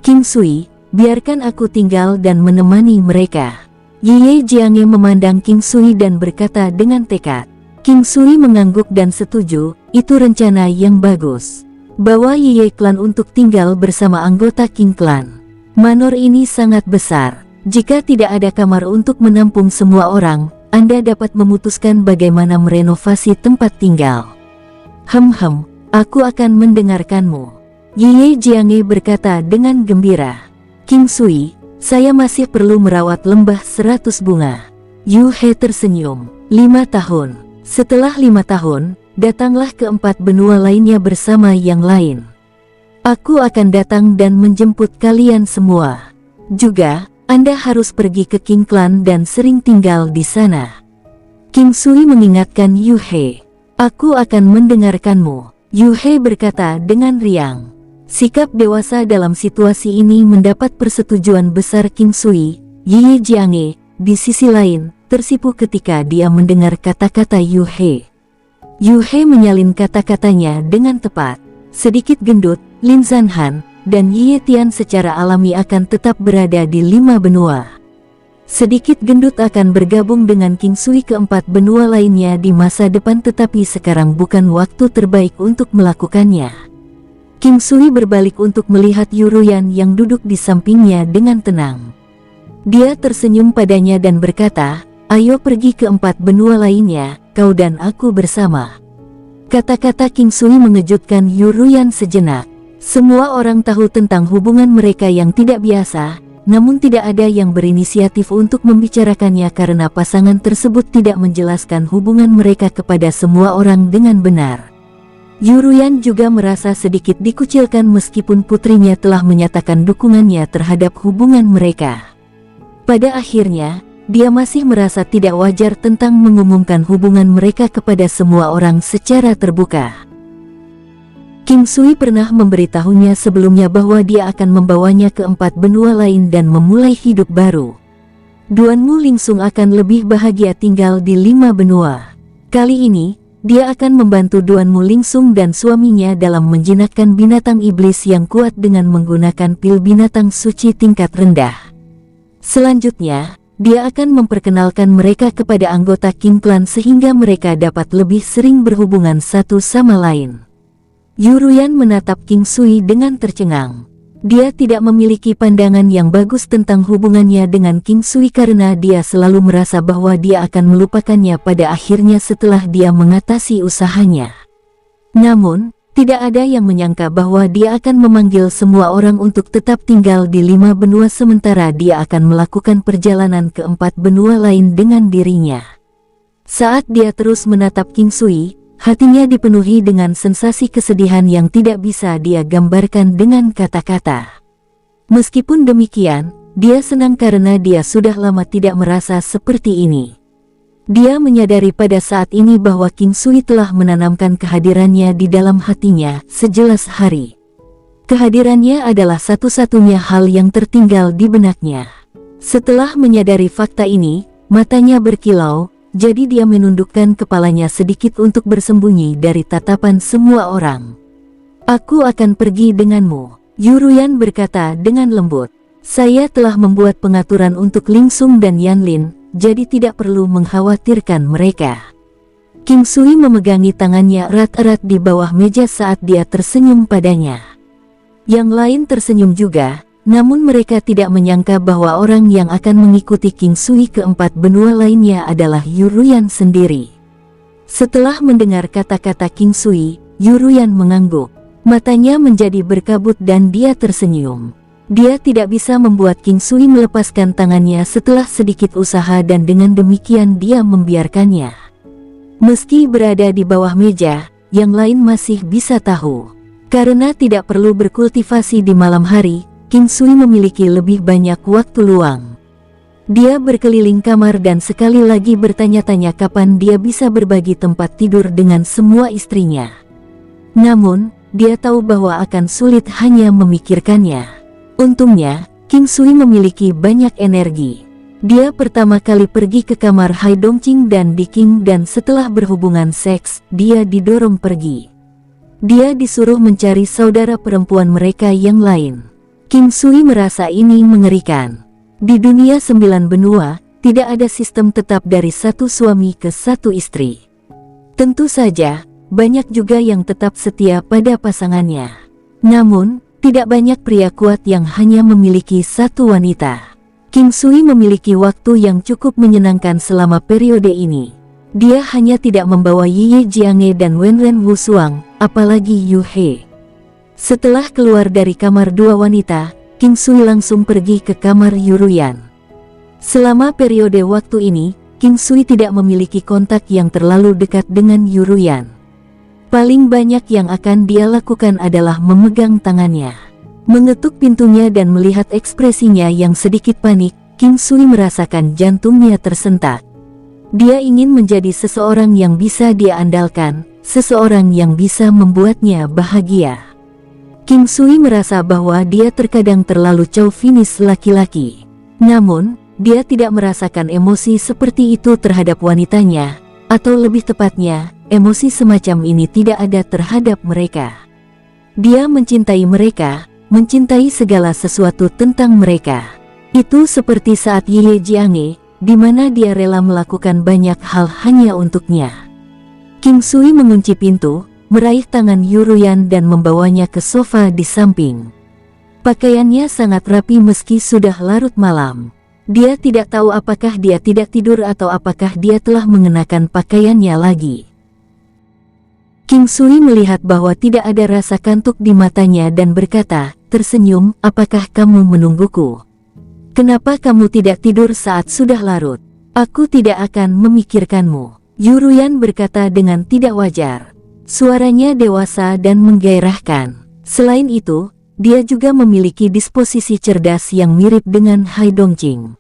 King Sui, biarkan aku tinggal dan menemani mereka. Ye Jianghe memandang King Sui dan berkata dengan tekad. King Sui mengangguk dan setuju, itu rencana yang bagus. Bawa Ye Clan untuk tinggal bersama anggota King Clan. Manor ini sangat besar. Jika tidak ada kamar untuk menampung semua orang, Anda dapat memutuskan bagaimana merenovasi tempat tinggal. Aku akan mendengarkanmu. Ye Jianghe berkata dengan gembira. King Sui, saya masih perlu merawat lembah 100 bunga. Yu He tersenyum. 5 tahun. Setelah 5 tahun, datanglah ke 4 benua lainnya bersama yang lain. Aku akan datang dan menjemput kalian semua. Juga, Anda harus pergi ke King Clan dan sering tinggal di sana. King Sui mengingatkan Yu He. Aku akan mendengarkanmu, Yu He berkata dengan riang. Sikap dewasa dalam situasi ini mendapat persetujuan besar King Sui. Ye Jianghe, di sisi lain, tersipu ketika dia mendengar kata-kata Yu He. Yu He menyalin kata-katanya dengan tepat. Sedikit gendut, Lin Zanhan, dan Ye Tian secara alami akan tetap berada di 5 benua. Sedikit gendut akan bergabung dengan King Sui ke 4 benua lainnya di masa depan tetapi sekarang bukan waktu terbaik untuk melakukannya. King Sui berbalik untuk melihat Yuruyan yang duduk di sampingnya dengan tenang. Dia tersenyum padanya dan berkata, ayo pergi ke 4 benua lainnya, kau dan aku bersama. Kata-kata King Sui mengejutkan Yuruyan sejenak. Semua orang tahu tentang hubungan mereka yang tidak biasa, namun tidak ada yang berinisiatif untuk membicarakannya karena pasangan tersebut tidak menjelaskan hubungan mereka kepada semua orang dengan benar. Yuruyan juga merasa sedikit dikucilkan meskipun putrinya telah menyatakan dukungannya terhadap hubungan mereka. Pada akhirnya, dia masih merasa tidak wajar tentang mengumumkan hubungan mereka kepada semua orang secara terbuka. King Sui pernah memberitahunya sebelumnya bahwa dia akan membawanya ke 4 benua lain dan memulai hidup baru. Duanmu Lingsung akan lebih bahagia tinggal di 5 benua. Kali ini, dia akan membantu Duanmu Lingsung dan suaminya dalam menjinakkan binatang iblis yang kuat dengan menggunakan pil binatang suci tingkat rendah. Selanjutnya, dia akan memperkenalkan mereka kepada anggota King Clan sehingga mereka dapat lebih sering berhubungan satu sama lain. Yuruyan menatap King Sui dengan tercengang. Dia tidak memiliki pandangan yang bagus tentang hubungannya dengan King Sui karena dia selalu merasa bahwa dia akan melupakannya pada akhirnya setelah dia mengatasi usahanya. Namun, tidak ada yang menyangka bahwa dia akan memanggil semua orang untuk tetap tinggal di 5 benua sementara dia akan melakukan perjalanan ke 4 benua lain dengan dirinya. Saat dia terus menatap King Sui, hatinya dipenuhi dengan sensasi kesedihan yang tidak bisa dia gambarkan dengan kata-kata. Meskipun demikian, dia senang karena dia sudah lama tidak merasa seperti ini. Dia menyadari pada saat ini bahwa King Sui telah menanamkan kehadirannya di dalam hatinya sejelas hari. Kehadirannya adalah satu-satunya hal yang tertinggal di benaknya. Setelah menyadari fakta ini, matanya berkilau. Jadi dia menundukkan kepalanya sedikit untuk bersembunyi dari tatapan semua orang. Aku akan pergi denganmu, Yuruyan berkata dengan lembut. Saya telah membuat pengaturan untuk Lingsung dan Yanlin, jadi tidak perlu mengkhawatirkan mereka. King Sui memegangi tangannya erat-erat di bawah meja saat dia tersenyum padanya. Yang lain tersenyum juga. Namun mereka tidak menyangka bahwa orang yang akan mengikuti King Sui ke 4 benua lainnya adalah Yuruyan sendiri. Setelah mendengar kata-kata King Sui, Yuruyan mengangguk. Matanya menjadi berkabut dan dia tersenyum. Dia tidak bisa membuat King Sui melepaskan tangannya setelah sedikit usaha dan dengan demikian dia membiarkannya. Meski berada di bawah meja, yang lain masih bisa tahu. Karena tidak perlu berkultivasi di malam hari, King Sui memiliki lebih banyak waktu luang. Dia berkeliling kamar dan sekali lagi bertanya-tanya kapan dia bisa berbagi tempat tidur dengan semua istrinya. Namun, dia tahu bahwa akan sulit hanya memikirkannya. Untungnya, King Sui memiliki banyak energi. Dia pertama kali pergi ke kamar Hai Dongqing dan Di King dan setelah berhubungan seks, dia didorong pergi. Dia disuruh mencari saudara perempuan mereka yang lain. King Sui merasa ini mengerikan. Di dunia 9 benua, tidak ada sistem tetap dari satu suami ke satu istri. Tentu saja, banyak juga yang tetap setia pada pasangannya. Namun, tidak banyak pria kuat yang hanya memiliki satu wanita. King Sui memiliki waktu yang cukup menyenangkan selama periode ini. Dia hanya tidak membawa Ye Jiange dan Wenren Wusuang, apalagi Yu He. Setelah keluar dari kamar 2 wanita, King Sui langsung pergi ke kamar Yuruyan. Selama periode waktu ini, King Sui tidak memiliki kontak yang terlalu dekat dengan Yuruyan. Paling banyak yang akan dia lakukan adalah memegang tangannya. Mengetuk pintunya dan melihat ekspresinya yang sedikit panik, King Sui merasakan jantungnya tersentak. Dia ingin menjadi seseorang yang bisa dia andalkan, seseorang yang bisa membuatnya bahagia. King Sui merasa bahwa dia terkadang terlalu chauvinis laki-laki. Namun, dia tidak merasakan emosi seperti itu terhadap wanitanya, atau lebih tepatnya, emosi semacam ini tidak ada terhadap mereka. Dia mencintai mereka, mencintai segala sesuatu tentang mereka. Itu seperti saat Ye Jiange, di mana dia rela melakukan banyak hal hanya untuknya. King Sui mengunci pintu, meraih tangan Yuruyan dan membawanya ke sofa di samping. Pakaiannya sangat rapi meski sudah larut malam. Dia tidak tahu apakah dia tidak tidur atau apakah dia telah mengenakan pakaiannya lagi. King Sui melihat bahwa tidak ada rasa kantuk di matanya dan berkata, tersenyum, apakah kamu menungguku? Kenapa kamu tidak tidur saat sudah larut? Aku tidak akan memikirkanmu. Yuruyan berkata dengan tidak wajar. Suaranya dewasa dan menggairahkan. Selain itu, dia juga memiliki disposisi cerdas yang mirip dengan Hai Dongqing.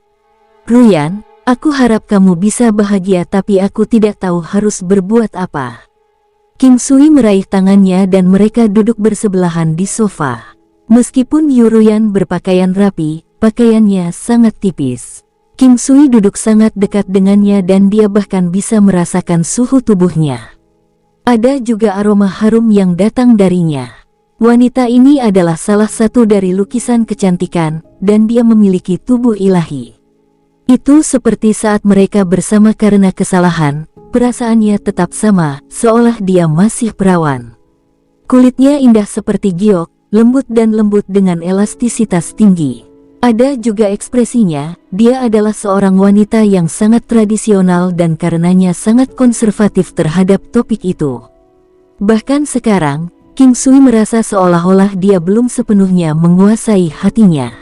Ruyan, aku harap kamu bisa bahagia tapi aku tidak tahu harus berbuat apa. King Sui meraih tangannya dan mereka duduk bersebelahan di sofa. Meskipun Yuruyan berpakaian rapi, pakaiannya sangat tipis. King Sui duduk sangat dekat dengannya dan dia bahkan bisa merasakan suhu tubuhnya. Ada juga aroma harum yang datang darinya. Wanita ini adalah salah satu dari lukisan kecantikan, dan dia memiliki tubuh ilahi. Itu seperti saat mereka bersama karena kesalahan, perasaannya tetap sama, seolah dia masih perawan. Kulitnya indah seperti giok, lembut dan lembut dengan elastisitas tinggi. Ada juga ekspresinya, dia adalah seorang wanita yang sangat tradisional dan karenanya sangat konservatif terhadap topik itu. Bahkan sekarang, King Sui merasa seolah-olah dia belum sepenuhnya menguasai hatinya.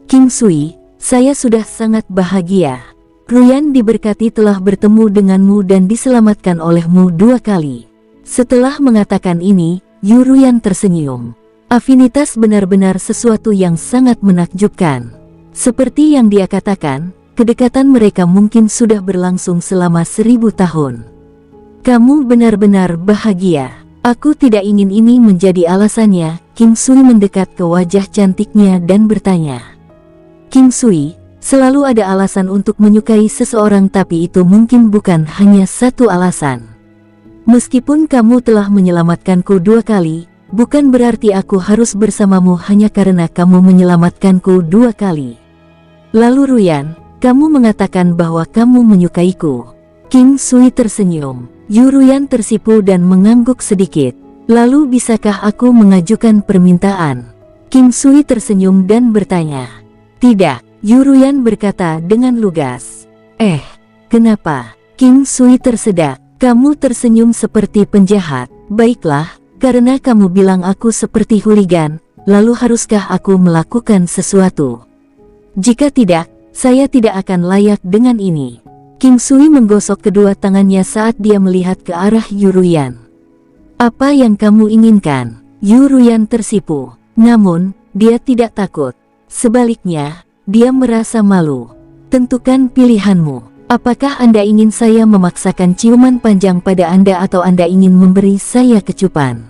King Sui, saya sudah sangat bahagia. Ruyan diberkati telah bertemu denganmu dan diselamatkan olehmu 2 kali. Setelah mengatakan ini, Yu Ruyan tersenyum. Afinitas benar-benar sesuatu yang sangat menakjubkan. Seperti yang dia katakan, kedekatan mereka mungkin sudah berlangsung selama 1000 tahun. Kamu benar-benar bahagia. Aku tidak ingin ini menjadi alasannya. King Sui mendekat ke wajah cantiknya dan bertanya. King Sui, selalu ada alasan untuk menyukai seseorang tapi itu mungkin bukan hanya satu alasan. Meskipun kamu telah menyelamatkanku 2 kali, bukan berarti aku harus bersamamu hanya karena kamu menyelamatkanku 2 kali. Lalu Ruyan, kamu mengatakan bahwa kamu menyukaiku. King Sui tersenyum. Yu Ruyan tersipu dan mengangguk sedikit. Lalu bisakah aku mengajukan permintaan? King Sui tersenyum dan bertanya. Tidak, Yu Ruyan berkata dengan lugas. Kenapa? King Sui tersedak. Kamu tersenyum seperti penjahat. Baiklah. Karena kamu bilang aku seperti hooligan, lalu haruskah aku melakukan sesuatu? Jika tidak, saya tidak akan layak dengan ini. King Sui menggosok kedua tangannya saat dia melihat ke arah Yu Ruyan. Apa yang kamu inginkan? Yu Ruyan tersipu, namun, dia tidak takut. Sebaliknya, dia merasa malu. Tentukan pilihanmu. Apakah Anda ingin saya memaksakan ciuman panjang pada Anda atau Anda ingin memberi saya kecupan?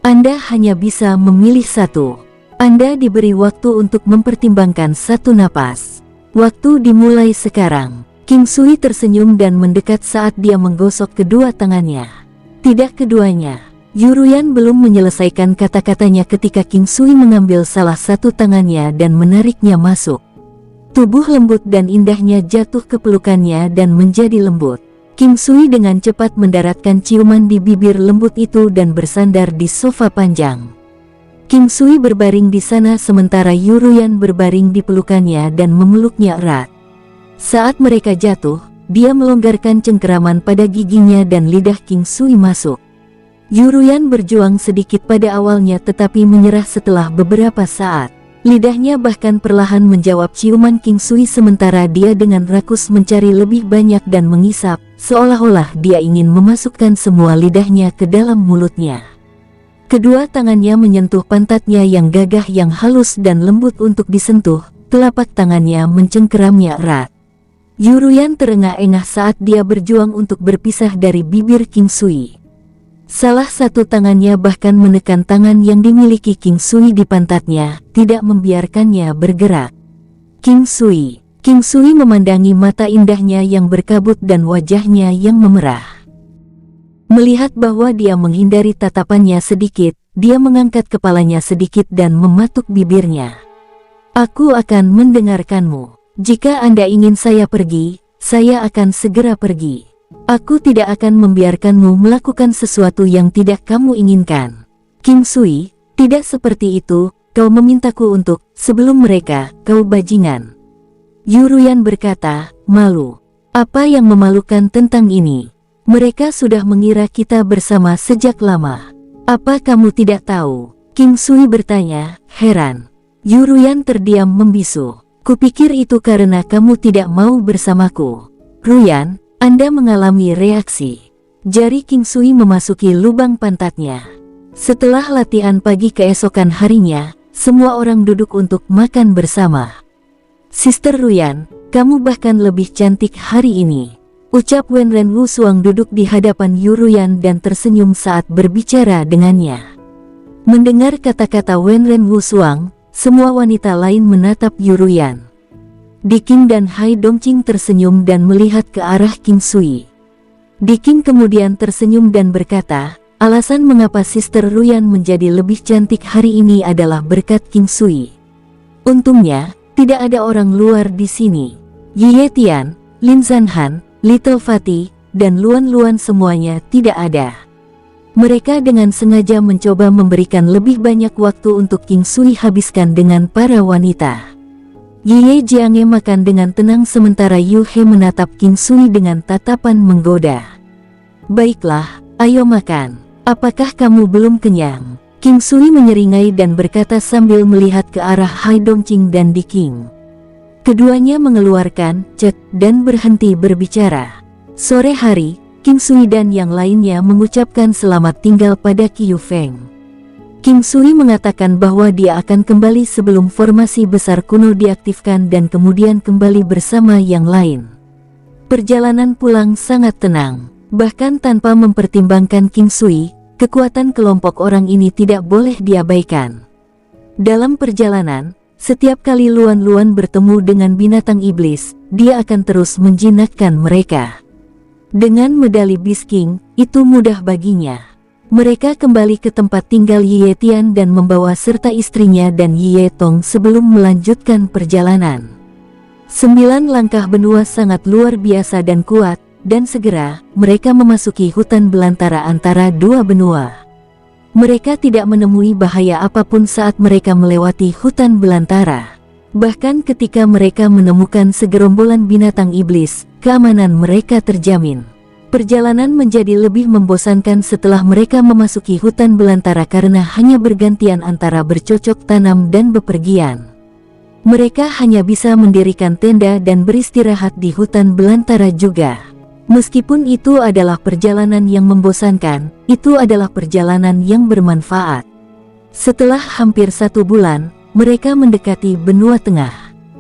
Anda hanya bisa memilih satu. Anda diberi waktu untuk mempertimbangkan 1 napas. Waktu dimulai sekarang. King Sui tersenyum dan mendekat saat dia menggosok kedua tangannya. Tidak keduanya. Yu Ruyan belum menyelesaikan kata-katanya ketika King Sui mengambil salah satu tangannya dan menariknya masuk. Tubuh lembut dan indahnya jatuh ke pelukannya dan menjadi lembut. King Sui dengan cepat mendaratkan ciuman di bibir lembut itu dan bersandar di sofa panjang. King Sui berbaring di sana sementara Yu Ruyan berbaring di pelukannya dan memeluknya erat. Saat mereka jatuh, dia melonggarkan cengkeraman pada giginya dan lidah King Sui masuk. Yu Ruyan berjuang sedikit pada awalnya tetapi menyerah setelah beberapa saat. Lidahnya bahkan perlahan menjawab ciuman King Sui sementara dia dengan rakus mencari lebih banyak dan mengisap, seolah-olah dia ingin memasukkan semua lidahnya ke dalam mulutnya. Kedua tangannya menyentuh pantatnya yang gagah yang halus dan lembut untuk disentuh, telapak tangannya mencengkeramnya erat. Yu Ruyan terengah-engah saat dia berjuang untuk berpisah dari bibir King Sui. Salah satu tangannya bahkan menekan tangan yang dimiliki King Sui di pantatnya, tidak membiarkannya bergerak. King Sui memandangi mata indahnya yang berkabut dan wajahnya yang memerah. Melihat bahwa dia menghindari tatapannya sedikit, dia mengangkat kepalanya sedikit dan mematuk bibirnya. Aku akan mendengarkanmu. Jika Anda ingin saya pergi, saya akan segera pergi. Aku tidak akan membiarkanmu melakukan sesuatu yang tidak kamu inginkan. King Sui, tidak seperti itu, kau memintaku untuk, sebelum mereka, kau bajingan. Yu Ruyan berkata, malu. Apa yang memalukan tentang ini? Mereka sudah mengira kita bersama sejak lama. Apa kamu tidak tahu? King Sui bertanya, heran. Yu Ruyan terdiam membisu. Kupikir itu karena kamu tidak mau bersamaku. Ruyan, Anda mengalami reaksi. Jari King Sui memasuki lubang pantatnya. Setelah latihan pagi keesokan harinya, semua orang duduk untuk makan bersama. Sister Ruyan, kamu bahkan lebih cantik hari ini. Ucap Wenren Wusuang duduk di hadapan Yu Ruyan dan tersenyum saat berbicara dengannya. Mendengar kata-kata Wenren Wusuang, semua wanita lain menatap Yu Ruyan. Diking dan Hai Dongqing tersenyum dan melihat ke arah King Sui. Diking kemudian tersenyum dan berkata, alasan mengapa Sister Ruyan menjadi lebih cantik hari ini adalah berkat King Sui. Untungnya, tidak ada orang luar di sini. Ye Tian, Lin Zanhan, Little Fatty, dan Luan semuanya tidak ada. Mereka dengan sengaja mencoba memberikan lebih banyak waktu untuk King Sui habiskan dengan para wanita. Ye Jiange makan dengan tenang sementara Yu He menatap King Sui dengan tatapan menggoda. Baiklah, ayo makan. Apakah kamu belum kenyang? King Sui menyeringai dan berkata sambil melihat ke arah Hai Dongqing dan Diking. Keduanya mengeluarkan cek dan berhenti berbicara. Sore hari, King Sui dan yang lainnya mengucapkan selamat tinggal pada Qiu Feng. King Sui mengatakan bahwa dia akan kembali sebelum formasi besar kuno diaktifkan dan kemudian kembali bersama yang lain. Perjalanan pulang sangat tenang, bahkan tanpa mempertimbangkan King Sui, kekuatan kelompok orang ini tidak boleh diabaikan. Dalam perjalanan, setiap kali Luan bertemu dengan binatang iblis, dia akan terus menjinakkan mereka. Dengan medali Beast King, itu mudah baginya. Mereka kembali ke tempat tinggal Ye Tian dan membawa serta istrinya dan Ye Tong sebelum melanjutkan perjalanan. 9 langkah benua sangat luar biasa dan kuat, dan segera mereka memasuki hutan belantara antara dua benua. Mereka tidak menemui bahaya apapun saat mereka melewati hutan belantara. Bahkan ketika mereka menemukan segerombolan binatang iblis, keamanan mereka terjamin. Perjalanan menjadi lebih membosankan setelah mereka memasuki hutan belantara karena hanya bergantian antara bercocok tanam dan bepergian. Mereka hanya bisa mendirikan tenda dan beristirahat di hutan belantara juga. Meskipun itu adalah perjalanan yang membosankan, itu adalah perjalanan yang bermanfaat. Setelah hampir 1 bulan, mereka mendekati benua tengah.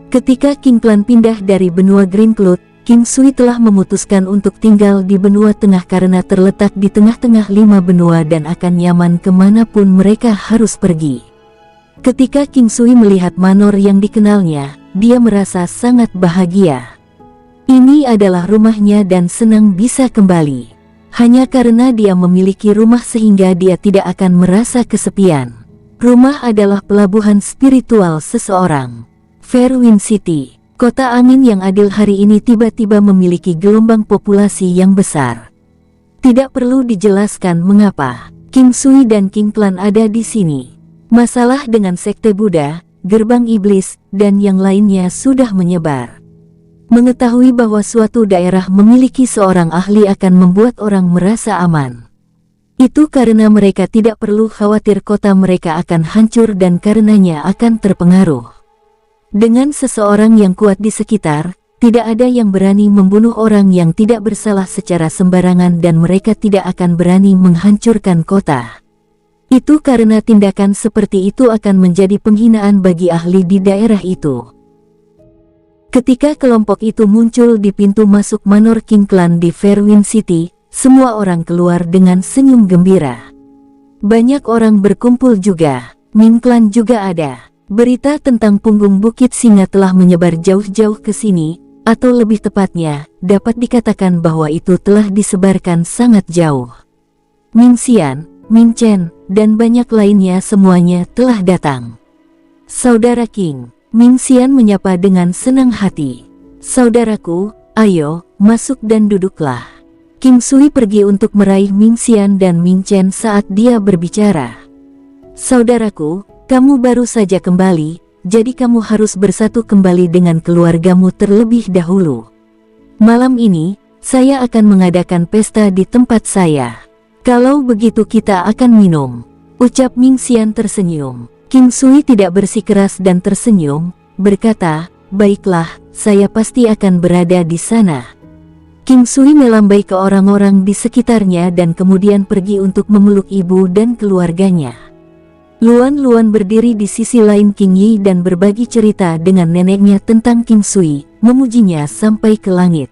Ketika King Clan pindah dari benua Green Cloud, King Sui telah memutuskan untuk tinggal di benua tengah karena terletak di tengah-tengah 5 benua dan akan nyaman kemanapun mereka harus pergi. Ketika King Sui melihat manor yang dikenalnya, dia merasa sangat bahagia. Ini adalah rumahnya dan senang bisa kembali. Hanya karena dia memiliki rumah sehingga dia tidak akan merasa kesepian. Rumah adalah pelabuhan spiritual seseorang. Fairwind City. Kota angin yang adil hari ini tiba-tiba memiliki gelombang populasi yang besar. Tidak perlu dijelaskan mengapa King Sui dan King Clan ada di sini. Masalah dengan sekte Buddha, gerbang iblis, dan yang lainnya sudah menyebar. Mengetahui bahwa suatu daerah memiliki seorang ahli akan membuat orang merasa aman. Itu karena mereka tidak perlu khawatir kota mereka akan hancur dan karenanya akan terpengaruh. Dengan seseorang yang kuat di sekitar, tidak ada yang berani membunuh orang yang tidak bersalah secara sembarangan dan mereka tidak akan berani menghancurkan kota. Itu karena tindakan seperti itu akan menjadi penghinaan bagi ahli di daerah itu. Ketika kelompok itu muncul di pintu masuk manor King Clan di Fairwind City, semua orang keluar dengan senyum gembira. Banyak orang berkumpul juga, Ming Clan juga ada. Berita tentang punggung Bukit Singa telah menyebar jauh-jauh ke sini, atau lebih tepatnya, dapat dikatakan bahwa itu telah disebarkan sangat jauh. Ming Xian, Ming Chen, dan banyak lainnya semuanya telah datang. Saudara King, Ming Xian menyapa dengan senang hati. Saudaraku, ayo, masuk dan duduklah. King Sui pergi untuk meraih Ming Xian dan Ming Chen saat dia berbicara. Saudaraku, kamu baru saja kembali, jadi kamu harus bersatu kembali dengan keluargamu terlebih dahulu. Malam ini, saya akan mengadakan pesta di tempat saya. Kalau begitu kita akan minum. Ucap Ming Xian tersenyum. King Sui tidak bersikeras dan tersenyum, berkata, baiklah, saya pasti akan berada di sana. King Sui melambai ke orang-orang di sekitarnya dan kemudian pergi untuk memeluk ibu dan keluarganya. Luan berdiri di sisi lain King Yi dan berbagi cerita dengan neneknya tentang King Sui, memujinya sampai ke langit.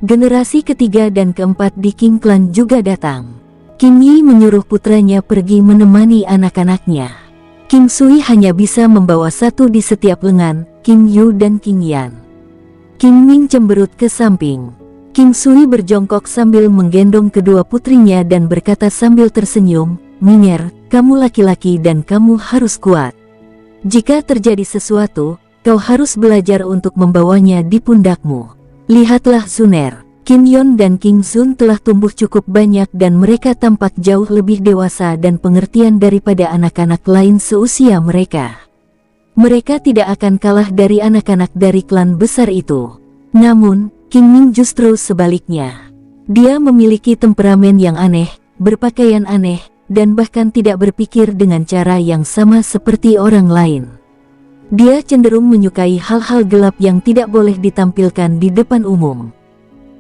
Generasi ketiga dan keempat di King Clan juga datang. King Yi menyuruh putranya pergi menemani anak-anaknya. King Sui hanya bisa membawa satu di setiap lengan, King Yu dan King Yan. King Ming cemberut ke samping. King Sui berjongkok sambil menggendong kedua putrinya dan berkata sambil tersenyum, "Ming'er, kamu laki-laki dan kamu harus kuat. Jika terjadi sesuatu, kau harus belajar untuk membawanya di pundakmu. Lihatlah Suner, Kim Yon dan King Sun telah tumbuh cukup banyak dan mereka tampak jauh lebih dewasa dan pengertian daripada anak-anak lain seusia mereka. Mereka tidak akan kalah dari anak-anak dari klan besar itu." Namun, King Ming justru sebaliknya. Dia memiliki temperamen yang aneh, berpakaian aneh, dan bahkan tidak berpikir dengan cara yang sama seperti orang lain. Dia cenderung menyukai hal-hal gelap yang tidak boleh ditampilkan di depan umum.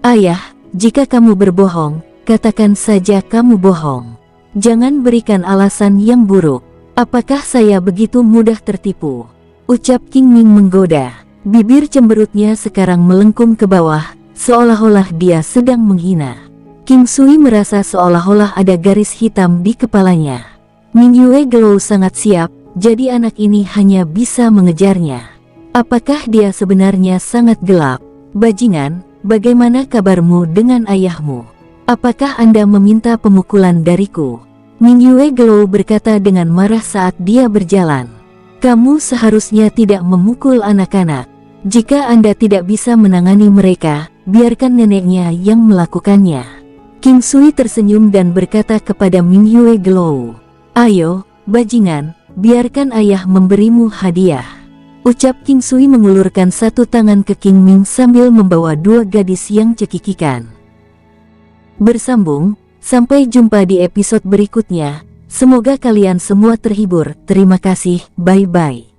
"Ayah, jika kamu berbohong, katakan saja kamu bohong. Jangan berikan alasan yang buruk." "Apakah saya begitu mudah tertipu?" ucap King Ming menggoda. Bibir cemberutnya sekarang melengkung ke bawah, seolah-olah dia sedang menghina. King Sui merasa seolah-olah ada garis hitam di kepalanya. Ming Yue Glow sangat siap, jadi anak ini hanya bisa mengejarnya. Apakah dia sebenarnya sangat gelap? "Bajingan, bagaimana kabarmu dengan ayahmu? Apakah Anda meminta pemukulan dariku?" Ming Yue Glow berkata dengan marah saat dia berjalan. "Kamu seharusnya tidak memukul anak-anak. Jika Anda tidak bisa menangani mereka, biarkan neneknya yang melakukannya." King Sui tersenyum dan berkata kepada Ming Yue Glow, "Ayo, bajingan, biarkan ayah memberimu hadiah." Ucap King Sui mengulurkan satu tangan ke King Ming sambil membawa dua gadis yang cekikikan. Bersambung, sampai jumpa di episode berikutnya. Semoga kalian semua terhibur. Terima kasih, bye-bye.